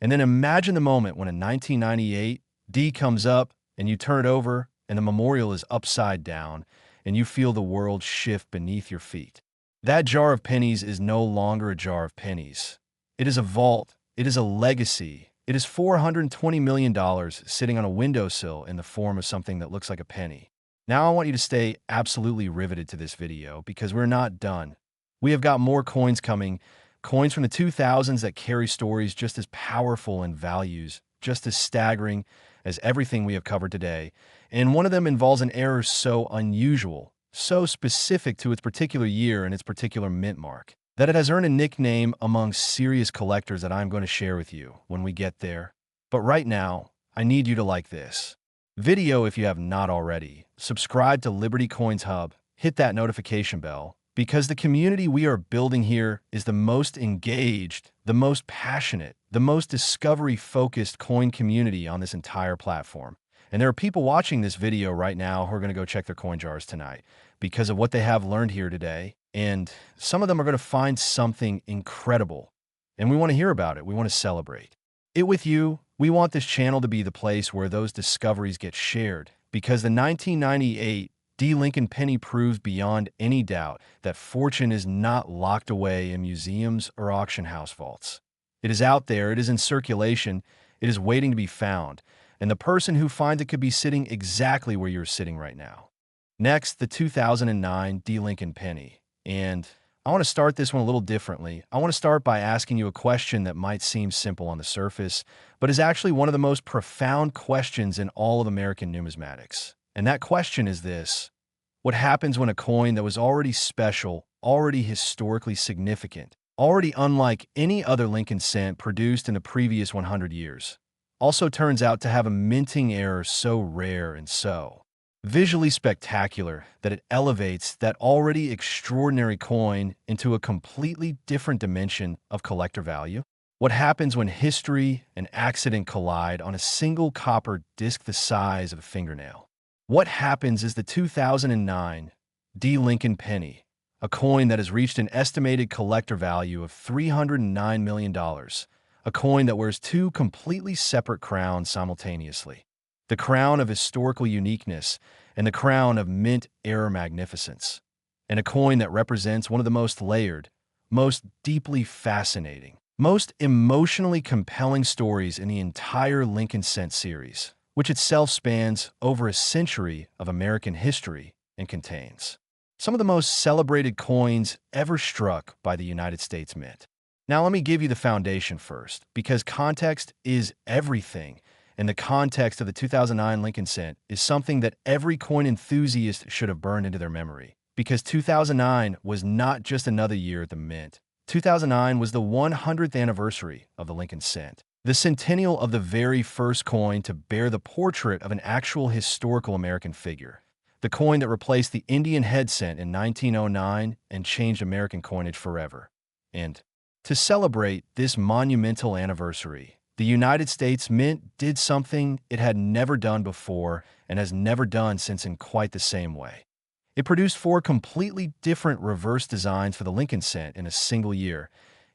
And then imagine the moment when in 1998, D comes up and you turn it over and the memorial is upside down and you feel the world shift beneath your feet. That jar of pennies is no longer a jar of pennies. It is a vault. It is a legacy. It is $420 million sitting on a windowsill in the form of something that looks like a penny. Now I want you to stay absolutely riveted to this video because we're not done. We have got more coins coming, coins from the 2000s that carry stories just as powerful and values just as staggering as everything we have covered today. And one of them involves an error so unusual, so specific to its particular year and its particular mint mark, that it has earned a nickname among serious collectors that I'm going to share with you when we get there. But right now, I need you to like this video if you have not already. Subscribe to Liberty Coins Hub, hit that notification bell, because the community we are building here is the most engaged, the most passionate, the most discovery-focused coin community on this entire platform. And there are people watching this video right now who are going to go check their coin jars tonight because of what they have learned here today. And some of them are going to find something incredible. And we want to hear about it. We want to celebrate it with you. We want this channel to be the place where those discoveries get shared because the 1998 D. Lincoln Penny proves beyond any doubt that fortune is not locked away in museums or auction house vaults. It is out there, it is in circulation, it is waiting to be found, and the person who finds it could be sitting exactly where you're sitting right now. Next, the 2009 D. Lincoln Penny. And I want to start this one a little differently. I want to start by asking you a question that might seem simple on the surface, but is actually one of the most profound questions in all of American numismatics. And that question is this: what happens when a coin that was already special, already historically significant, already unlike any other Lincoln cent produced in the previous 100 years, also turns out to have a minting error so rare and so visually spectacular that it elevates that already extraordinary coin into a completely different dimension of collector value? What happens when history and accident collide on a single copper disc the size of a fingernail? What happens is the 2009 D. Lincoln Penny, a coin that has reached an estimated collector value of $309 million, a coin that wears two completely separate crowns simultaneously, the crown of historical uniqueness and the crown of mint era magnificence, and a coin that represents one of the most layered, most deeply fascinating, most emotionally compelling stories in the entire Lincoln cent series. which itself spans over a century of American history and contains some of the most celebrated coins ever struck by the United States Mint. Now, let me give you the foundation first, because context is everything, and the context of the 2009 Lincoln Cent is something that every coin enthusiast should have burned into their memory. Because 2009 was not just another year at the Mint. 2009 was the 100th anniversary of the Lincoln Cent, the centennial of the very first coin to bear the portrait of an actual historical American figure, the coin that replaced the Indian head cent in 1909 and changed American coinage forever. And to celebrate this monumental anniversary, the United States Mint did something it had never done before and has never done since in quite the same way. It produced 4 completely different reverse designs for the Lincoln Cent in a single year,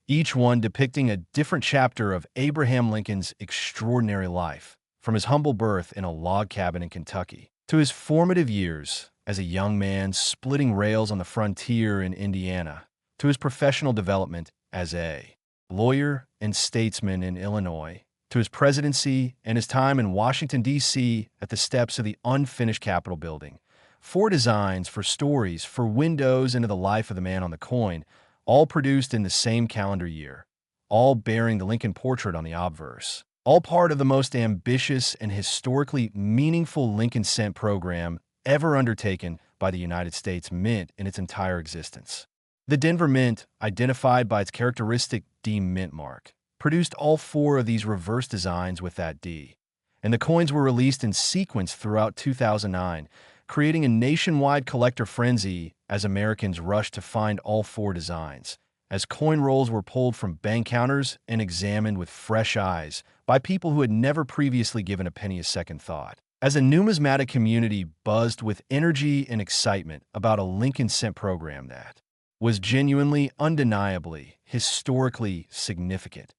each one depicting a different chapter of Abraham Lincoln's extraordinary life, from his humble birth in a log cabin in Kentucky to his formative years as a young man splitting rails on the frontier in Indiana, to his professional development as a lawyer and statesman in Illinois, to his presidency and his time in Washington, D.C. at the steps of the unfinished Capitol building. 4 designs for stories, for windows into the life of the man on the coin, all produced in the same calendar year, all bearing the Lincoln portrait on the obverse, all part of the most ambitious and historically meaningful Lincoln Cent program ever undertaken by the United States Mint in its entire existence. The Denver Mint, identified by its characteristic D mint mark, produced all 4 of these reverse designs with that D, and the coins were released in sequence throughout 2009, creating a nationwide collector frenzy as Americans rushed to find all 4 designs, as coin rolls were pulled from bank counters and examined with fresh eyes by people who had never previously given a penny a second thought. As a numismatic community buzzed with energy and excitement about a Lincoln Cent program that was genuinely, undeniably, historically significant.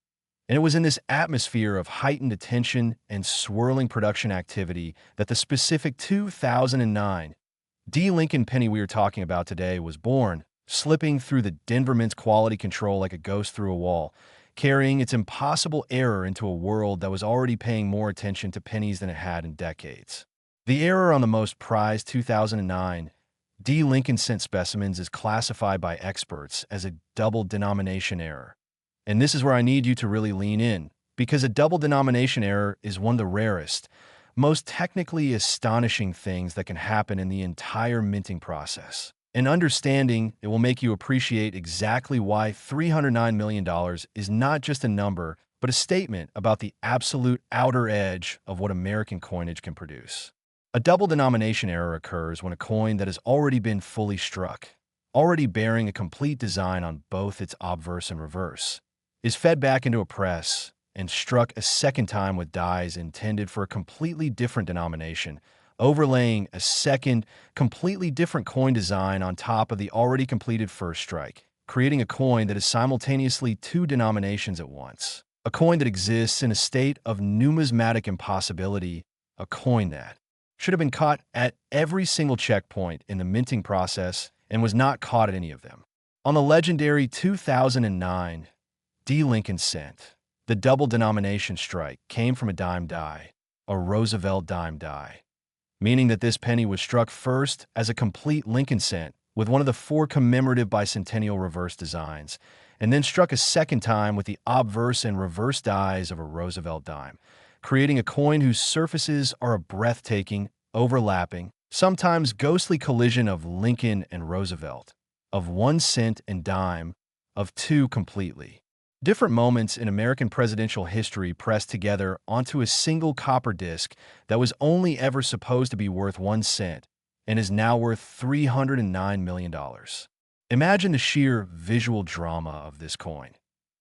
And it was in this atmosphere of heightened attention and swirling production activity that the specific 2009 D Lincoln penny we are talking about today was born, slipping through the Denver Mint's quality control like a ghost through a wall, carrying its impossible error into a world that was already paying more attention to pennies than it had in decades. The error on the most prized 2009 D Lincoln Cent specimens is classified by experts as a double denomination error. And this is where I need you to really lean in, because a double denomination error is one of the rarest, most technically astonishing things that can happen in the entire minting process. And understanding it will make you appreciate exactly why $309 million is not just a number, but a statement about the absolute outer edge of what American coinage can produce. A double denomination error occurs when a coin that has already been fully struck, already bearing a complete design on both its obverse and reverse, is fed back into a press and struck a second time with dies intended for a completely different denomination, overlaying a second, completely different coin design on top of the already completed first strike, creating a coin that is simultaneously 2 denominations at once. A coin that exists in a state of numismatic impossibility, a coin that should have been caught at every single checkpoint in the minting process and was not caught at any of them. On the legendary 2009 D Lincoln Cent, the double denomination strike came from a dime die, a Roosevelt dime die, meaning that this penny was struck first as a complete Lincoln Cent with one of the 4 commemorative Bicentennial reverse designs, and then struck a second time with the obverse and reverse dies of a Roosevelt dime, creating a coin whose surfaces are a breathtaking, overlapping, sometimes ghostly collision of Lincoln and Roosevelt, of 1 cent and dime, of 2 completely different moments in American presidential history pressed together onto a single copper disc that was only ever supposed to be worth 1 cent and is now worth $309 million. Imagine the sheer visual drama of this coin.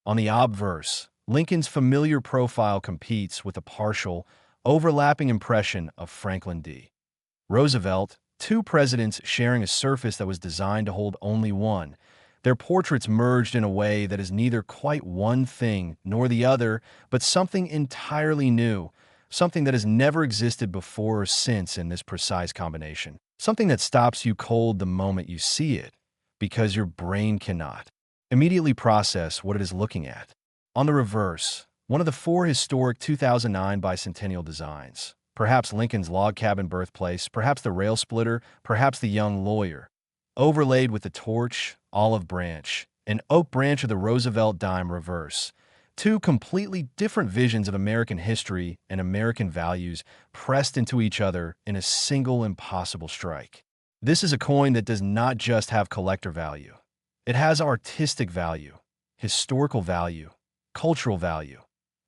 On the obverse, Lincoln's familiar profile competes with a partial, overlapping impression of Franklin D. Roosevelt, 2 presidents sharing a surface that was designed to hold only one. Their portraits merged in a way that is neither quite one thing nor the other, but something entirely new, something that has never existed before or since in this precise combination, something that stops you cold the moment you see it, because your brain cannot immediately process what it is looking at. On the reverse, one of the 4 historic 2009 Bicentennial designs, perhaps Lincoln's log cabin birthplace, perhaps the rail splitter, perhaps the young lawyer. Overlaid with the torch, olive branch, and oak branch of the Roosevelt dime reverse. Two completely different visions of American history and American values pressed into each other in a single impossible strike. This is a coin that does not just have collector value. It has artistic value, historical value, cultural value.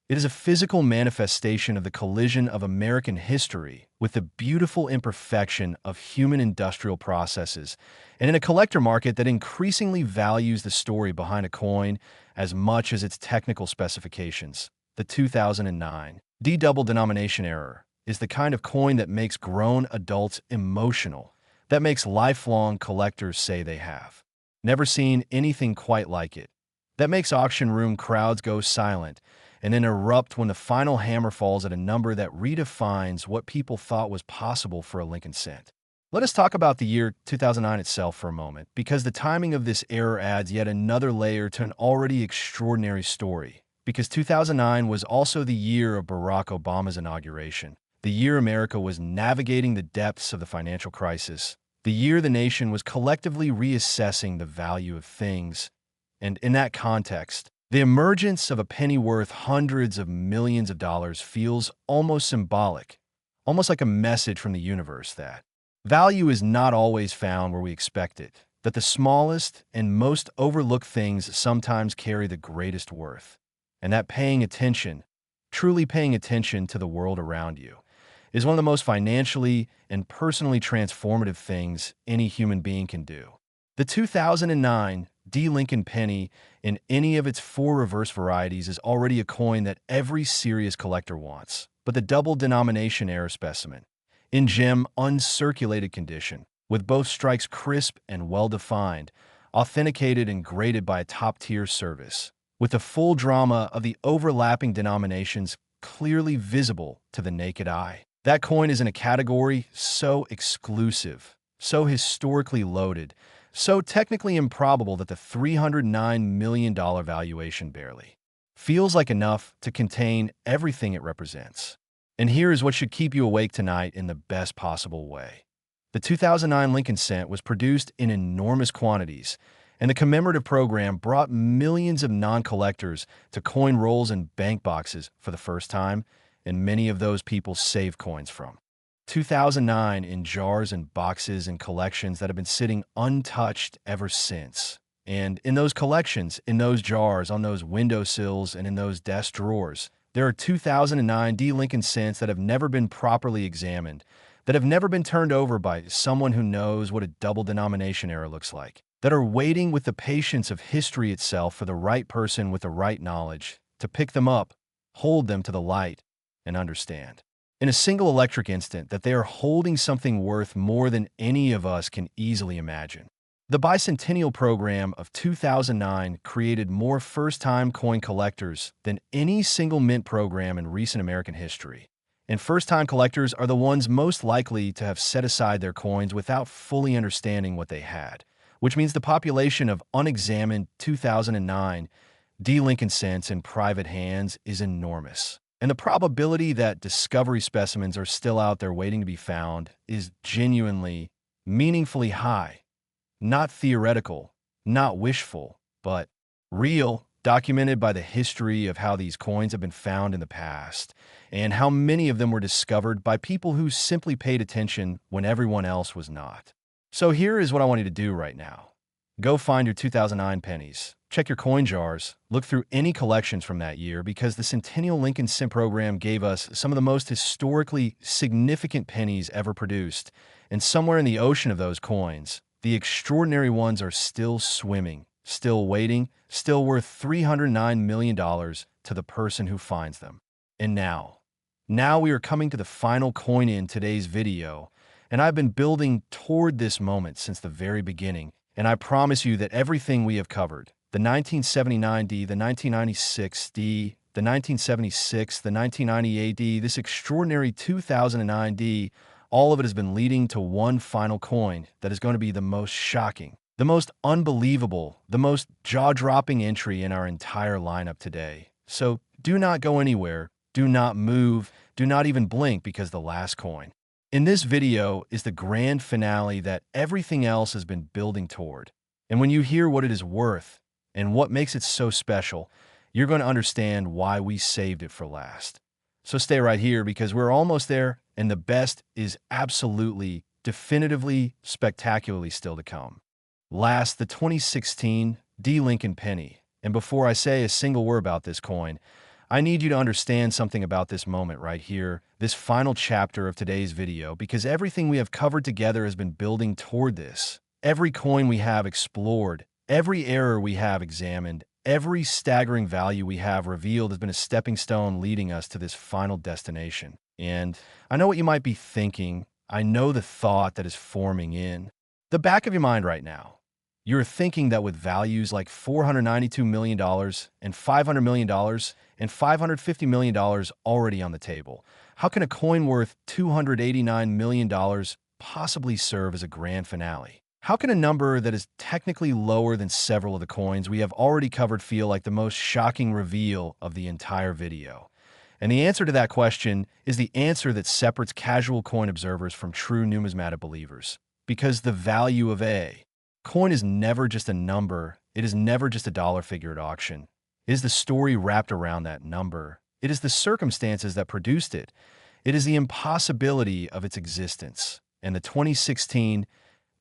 It is a physical manifestation of the collision of American history with the beautiful imperfection of human industrial processes, and in a collector market that increasingly values the story behind a coin as much as its technical specifications. The 2009 D double denomination error is the kind of coin that makes grown adults emotional, that makes lifelong collectors say they have never seen anything quite like it, that makes auction room crowds go silent and then erupt when the final hammer falls at a number that redefines what people thought was possible for a Lincoln cent. Let us talk about the year 2009 itself for a moment, because the timing of this error adds yet another layer to an already extraordinary story. Because 2009 was also the year of Barack Obama's inauguration, the year America was navigating the depths of the financial crisis, the year the nation was collectively reassessing the value of things, and in that context, the emergence of a penny worth hundreds of millions of dollars feels almost symbolic, almost like a message from the universe that value is not always found where we expect it, that the smallest and most overlooked things sometimes carry the greatest worth, and that paying attention, truly paying attention to the world around you, is one of the most financially and personally transformative things any human being can do. The 2009 D Lincoln penny in any of its four reverse varieties is already a coin that every serious collector wants. But the double denomination error specimen, in gem uncirculated condition, with both strikes crisp and well-defined, authenticated and graded by a top-tier service, with the full drama of the overlapping denominations clearly visible to the naked eye. That coin is in a category so exclusive, so historically loaded, so technically improbable that the $309 million valuation barely feels like enough to contain everything it represents. And here is what should keep you awake tonight in the best possible way. The 2009 Lincoln cent was produced in enormous quantities, and the commemorative program brought millions of non-collectors to coin rolls and bank boxes for the first time, and many of those people saved coins from 2009 in jars and boxes and collections that have been sitting untouched ever since. And in those collections, in those jars, on those windowsills, and in those desk drawers, there are 2009 D Lincoln cents that have never been properly examined, that have never been turned over by someone who knows what a double denomination error looks like, that are waiting with the patience of history itself for the right person with the right knowledge to pick them up, hold them to the light, and understand in a single electric instant that they are holding something worth more than any of us can easily imagine. The Bicentennial program of 2009 created more first-time coin collectors than any single mint program in recent American history. And first-time collectors are the ones most likely to have set aside their coins without fully understanding what they had, which means the population of unexamined 2009 D Lincoln cents in private hands is enormous. And the probability that discovery specimens are still out there waiting to be found is genuinely, meaningfully high. Not theoretical, not wishful, but real, documented by the history of how these coins have been found in the past, and how many of them were discovered by people who simply paid attention when everyone else was not. So here is what I want you to do right now. Go find your 2009 pennies. Check your coin jars, look through any collections from that year, because the Centennial Lincoln Cent program gave us some of the most historically significant pennies ever produced, and somewhere in the ocean of those coins, the extraordinary ones are still swimming, still waiting, still worth $309 million to the person who finds them. And now we are coming to the final coin in today's video, and I've been building toward this moment since the very beginning, and I promise you that everything we have covered, the 1979D, the 1996D, the 1976, the 1998D, this extraordinary 2009D, all of it has been leading to one final coin that is going to be the most shocking, the most unbelievable, the most jaw-dropping entry in our entire lineup today. So do not go anywhere, do not move, do not even blink because the last coin. In this video is the grand finale that everything else has been building toward. And when you hear what it is worth and what makes it so special, you're going to understand why we saved it for last. So stay right here because we're almost there, and the best is absolutely, definitively, spectacularly still to come. Last, the 2016 Lincoln Penny. And before I say a single word about this coin, I need you to understand something about this moment right here, this final chapter of today's video, because everything we have covered together has been building toward this. Every coin we have explored, every error we have examined, every staggering value we have revealed has been a stepping stone leading us to this final destination. And I know what you might be thinking. I know the thought that is forming in the back of your mind right now. You're thinking that with values like $492 million and $500 million and $550 million already on the table, how can a coin worth $289 million possibly serve as a grand finale? How can a number that is technically lower than several of the coins we have already covered feel like the most shocking reveal of the entire video? And the answer to that question is the answer that separates casual coin observers from true numismatic believers. Because the value of a coin is never just a number, it is never just a dollar figure at auction. It is the story wrapped around that number. It is the circumstances that produced it. It is the impossibility of its existence. And the 2016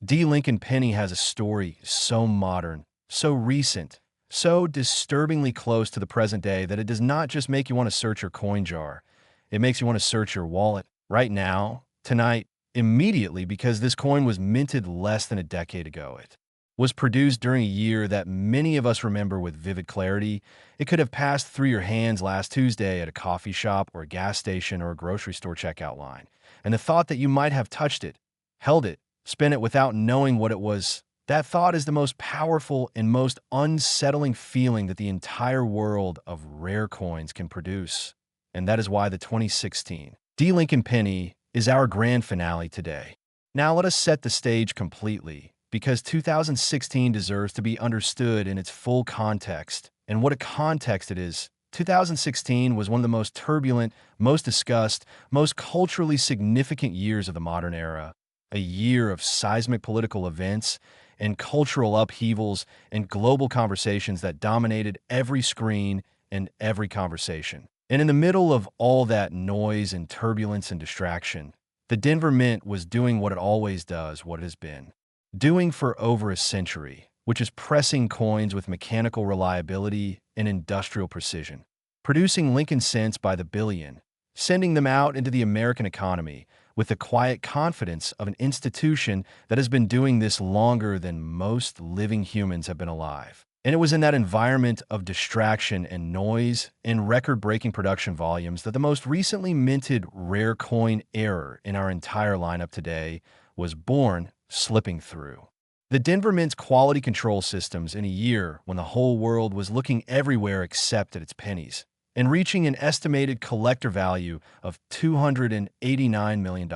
Lincoln Penny has a story so modern, so recent, so disturbingly close to the present day that it does not just make you want to search your coin jar. It makes you want to search your wallet right now, tonight, immediately, because this coin was minted less than a decade ago. It was produced during a year that many of us remember with vivid clarity. It could have passed through your hands last Tuesday at a coffee shop or a gas station or a grocery store checkout line. And the thought that you might have touched it, held it, spent it without knowing what it was, that thought is the most powerful and most unsettling feeling that the entire world of rare coins can produce. And that is why the 2016 Lincoln Penny is our grand finale today. Now let us set the stage completely, because 2016 deserves to be understood in its full context. And what a context it is. 2016 was one of the most turbulent, most discussed, most culturally significant years of the modern era. A year of seismic political events and cultural upheavals and global conversations that dominated every screen and every conversation. And in the middle of all that noise and turbulence and distraction, the Denver Mint was doing what it always does, what it has been doing for over a century, which is pressing coins with mechanical reliability and industrial precision, producing Lincoln cents by the billion, sending them out into the American economy with the quiet confidence of an institution that has been doing this longer than most living humans have been alive. And it was in that environment of distraction and noise and record-breaking production volumes that the most recently minted rare coin error in our entire lineup today was born, slipping through. The Denver Mint's quality control systems in a year when the whole world was looking everywhere except at its pennies, and reaching an estimated collector value of $289 million.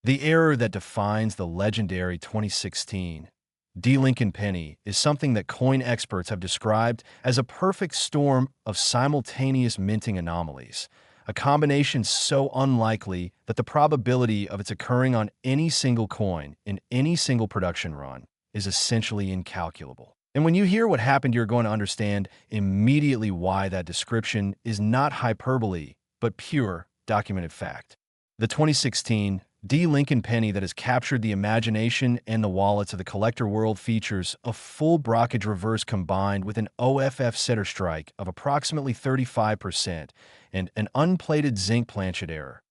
The error that defines the legendary 2016 Lincoln Penny is something that coin experts have described as a perfect storm of simultaneous minting anomalies, a combination so unlikely that the probability of its occurring on any single coin in any single production run is essentially incalculable. And when you hear what happened, you're going to understand immediately why that description is not hyperbole, but pure, documented fact. The 2016 Lincoln Penny that has captured the imagination and the wallets of the collector world features a full brockage reverse combined with an OFF center strike of approximately 35% and an unplated zinc planchet error.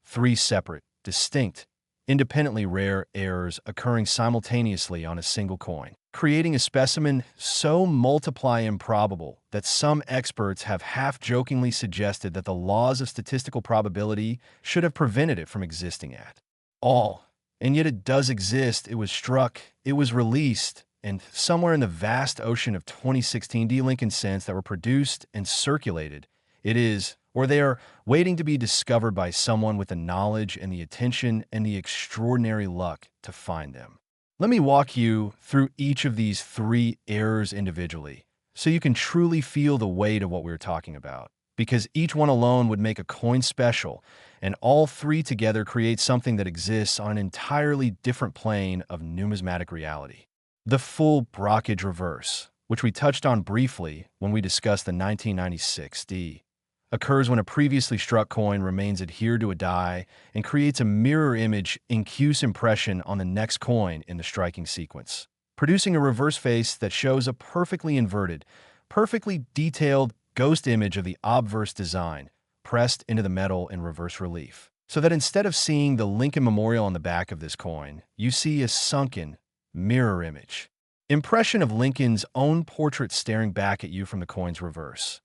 3 separate, distinct, independently rare errors occurring simultaneously on a single coin, creating a specimen so multiply improbable that some experts have half-jokingly suggested that the laws of statistical probability should have prevented it from existing at all. And yet it does exist. It was struck, it was released, and somewhere in the vast ocean of 2016 Lincoln cents that were produced and circulated, it is, or they are waiting to be discovered by someone with the knowledge and the attention and the extraordinary luck to find them. Let me walk you through each of these 3 errors individually, so you can truly feel the weight of what we're talking about. because each one alone would make a coin special, and all three together create something that exists on an entirely different plane of numismatic reality. The full brockage reverse, which we touched on briefly when we discussed the 1996 D, occurs when a previously struck coin remains adhered to a die and creates a mirror image incuse impression on the next coin in the striking sequence, producing a reverse face that shows a perfectly inverted, perfectly detailed ghost image of the obverse design pressed into the metal in reverse relief. So that instead of seeing the Lincoln Memorial on the back of this coin, you see a sunken mirror impression of Lincoln's own portrait staring back at you from the coin's reverse.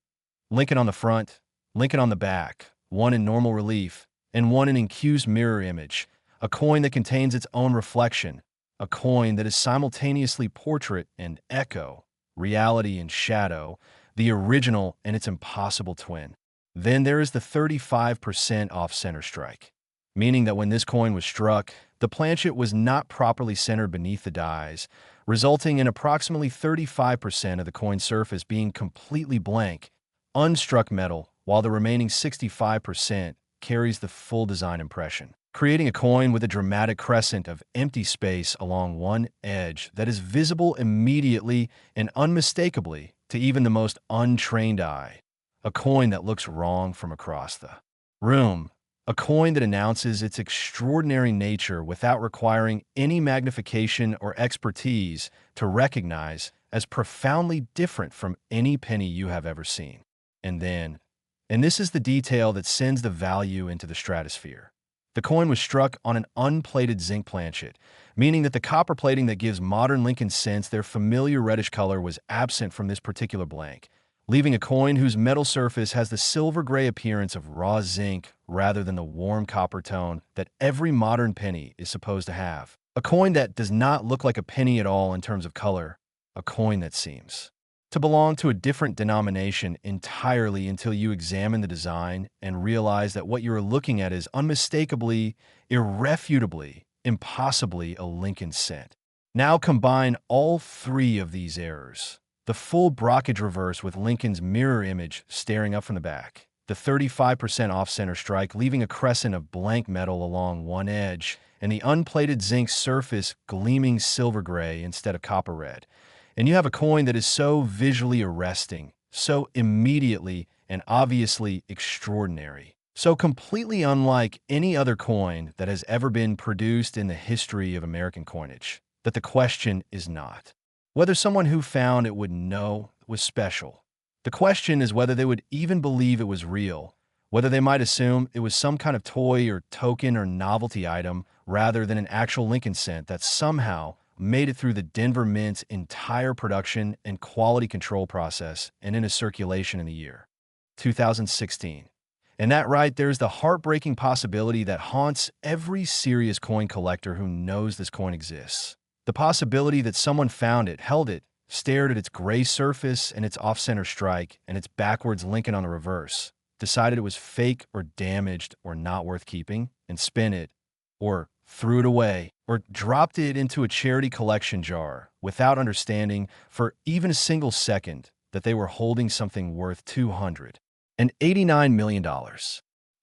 Lincoln on the front, Lincoln on the back, one in normal relief, and one in incused mirror image, a coin that contains its own reflection, a coin that is simultaneously portrait and echo, reality and shadow, the original and its impossible twin. Then there is the 35% off-center strike, meaning that when this coin was struck, the planchet was not properly centered beneath the dies, resulting in approximately 35% of the coin surface being completely blank, unstruck metal, while the remaining 65% carries the full design impression, creating a coin with a dramatic crescent of empty space along one edge that is visible immediately and unmistakably to even the most untrained eye. A coin that looks wrong from across the room. A coin that announces its extraordinary nature without requiring any magnification or expertise to recognize as profoundly different from any penny you have ever seen. And this is the detail that sends the value into the stratosphere. The coin was struck on an unplated zinc planchet, meaning that the copper plating that gives modern Lincoln cents their familiar reddish color was absent from this particular blank, leaving a coin whose metal surface has the silver-gray appearance of raw zinc rather than the warm copper tone that every modern penny is supposed to have. A coin that does not look like a penny at all in terms of color, a coin that seems to belong to a different denomination entirely until you examine the design and realize that what you are looking at is unmistakably, irrefutably, impossibly a Lincoln cent. Now combine all three of these errors. The full brockage reverse with Lincoln's mirror image staring up from the back, the 35% off-center strike leaving a crescent of blank metal along one edge, and the unplated zinc surface gleaming silver gray instead of copper red. And you have a coin that is so visually arresting, so immediately and obviously extraordinary, so completely unlike any other coin that has ever been produced in the history of American coinage, that the question is not whether someone who found it would know it was special. The question is whether they would even believe it was real, whether they might assume it was some kind of toy or token or novelty item rather than an actual Lincoln cent that somehow made it through the Denver Mint's entire production and quality control process and into circulation in the year 2016. And that right there's the heartbreaking possibility that haunts every serious coin collector who knows this coin exists. The possibility that someone found it, held it, stared at its gray surface and its off-center strike and its backwards Lincoln on the reverse, decided it was fake or damaged or not worth keeping, and spent it, or threw it away, or dropped it into a charity collection jar without understanding for even a single second that they were holding something worth $289 million.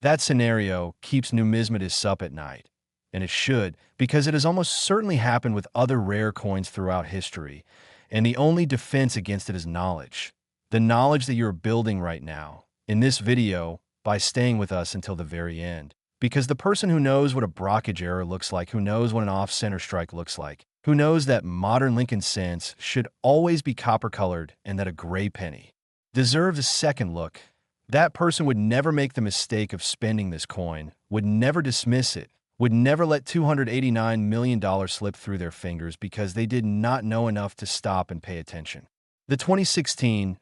That scenario keeps numismatists up at night, and it should, because it has almost certainly happened with other rare coins throughout history, and the only defense against it is knowledge. The knowledge that you're building right now, in this video, by staying with us until the very end. Because the person who knows what a brockage error looks like, who knows what an off-center strike looks like, who knows that modern Lincoln cents should always be copper-colored and that a gray penny deserves a second look, that person would never make the mistake of spending this coin, would never dismiss it, would never let $289 million slip through their fingers because they did not know enough to stop and pay attention. The 2016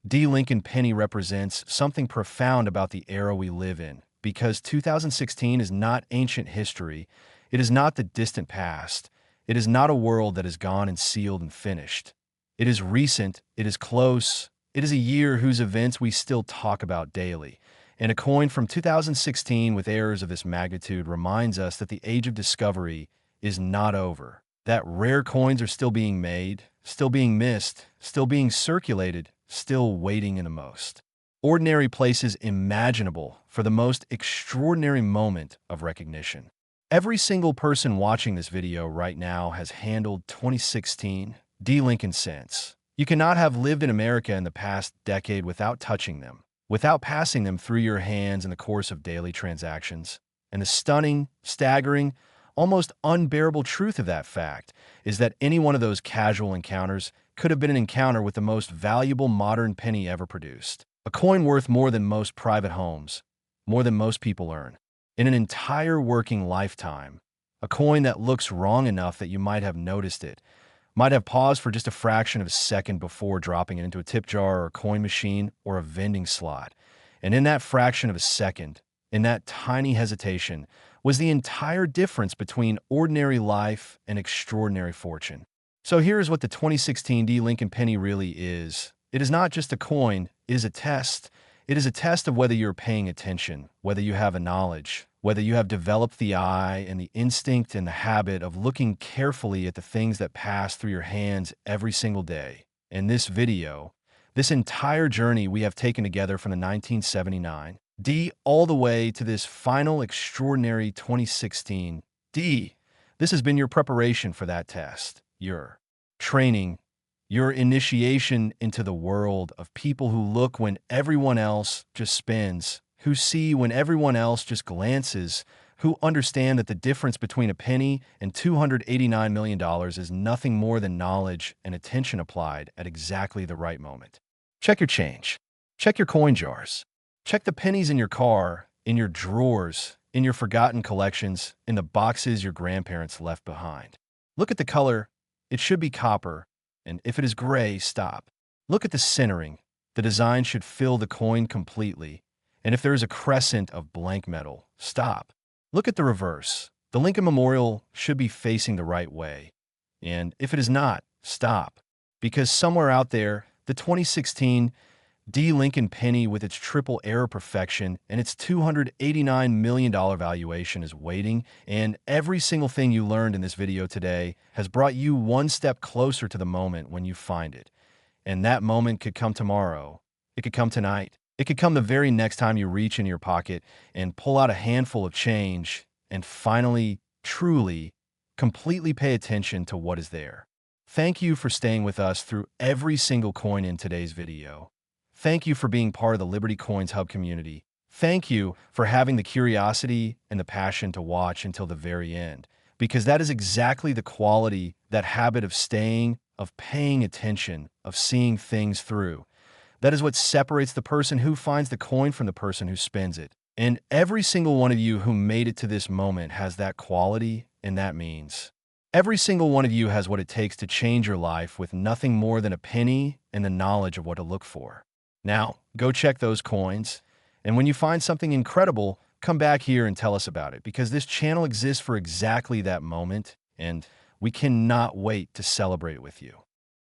D. Lincoln penny represents something profound about the era we live in, because 2016 is not ancient history, it is not the distant past, it is not a world that is gone and sealed and finished. It is recent, it is close, it is a year whose events we still talk about daily. And a coin from 2016 with errors of this magnitude reminds us that the age of discovery is not over, that rare coins are still being made, still being missed, still being circulated, still waiting in the most ordinary places imaginable for the most extraordinary moment of recognition. Every single person watching this video right now has handled 2016 D Lincoln cents. You cannot have lived in America in the past decade without touching them, without passing them through your hands in the course of daily transactions. And the stunning, staggering, almost unbearable truth of that fact is that any one of those casual encounters could have been an encounter with the most valuable modern penny ever produced. A coin worth more than most private homes, more than most people earn. In an entire working lifetime, a coin that looks wrong enough that you might have noticed it, might have paused for just a fraction of a second before dropping it into a tip jar or a coin machine or a vending slot. And in that fraction of a second, in that tiny hesitation, was the entire difference between ordinary life and extraordinary fortune. So here's what the 2016 D Lincoln penny really is. It is not just a coin, it is a test. It is a test of whether you're paying attention, whether you have a knowledge, whether you have developed the eye and the instinct and the habit of looking carefully at the things that pass through your hands every single day. In this video, this entire journey we have taken together from the 1979 D all the way to this final extraordinary 2016 D. This has been your preparation for that test, your training, your initiation into the world of people who look when everyone else just spins, who see when everyone else just glances, who understand that the difference between a penny and $289 million is nothing more than knowledge and attention applied at exactly the right moment. Check your change. Check your coin jars. Check the pennies in your car, in your drawers, in your forgotten collections, in the boxes your grandparents left behind. Look at the color. It should be copper. And if it is gray, stop. Look at the centering. The design should fill the coin completely. And if there is a crescent of blank metal, stop. Look at the reverse. The Lincoln Memorial should be facing the right way. And if it is not, stop. Because somewhere out there, the 2016 D Lincoln penny with its triple error perfection and its $289 million valuation is waiting, and every single thing you learned in this video today has brought you one step closer to the moment when you find it. And that moment could come tomorrow. It could come tonight. It could come the very next time you reach in your pocket and pull out a handful of change and finally, truly, completely pay attention to what is there. Thank you for staying with us through every single coin in today's video. Thank you for being part of the Liberty Coins Hub community. Thank you for having the curiosity and the passion to watch until the very end, because that is exactly the quality, that habit of staying, of paying attention, of seeing things through. That is what separates the person who finds the coin from the person who spends it. And every single one of you who made it to this moment has that quality, and that means every single one of you has what it takes to change your life with nothing more than a penny and the knowledge of what to look for. Now, go check those coins, and when you find something incredible, come back here and tell us about it, because this channel exists for exactly that moment, and we cannot wait to celebrate with you.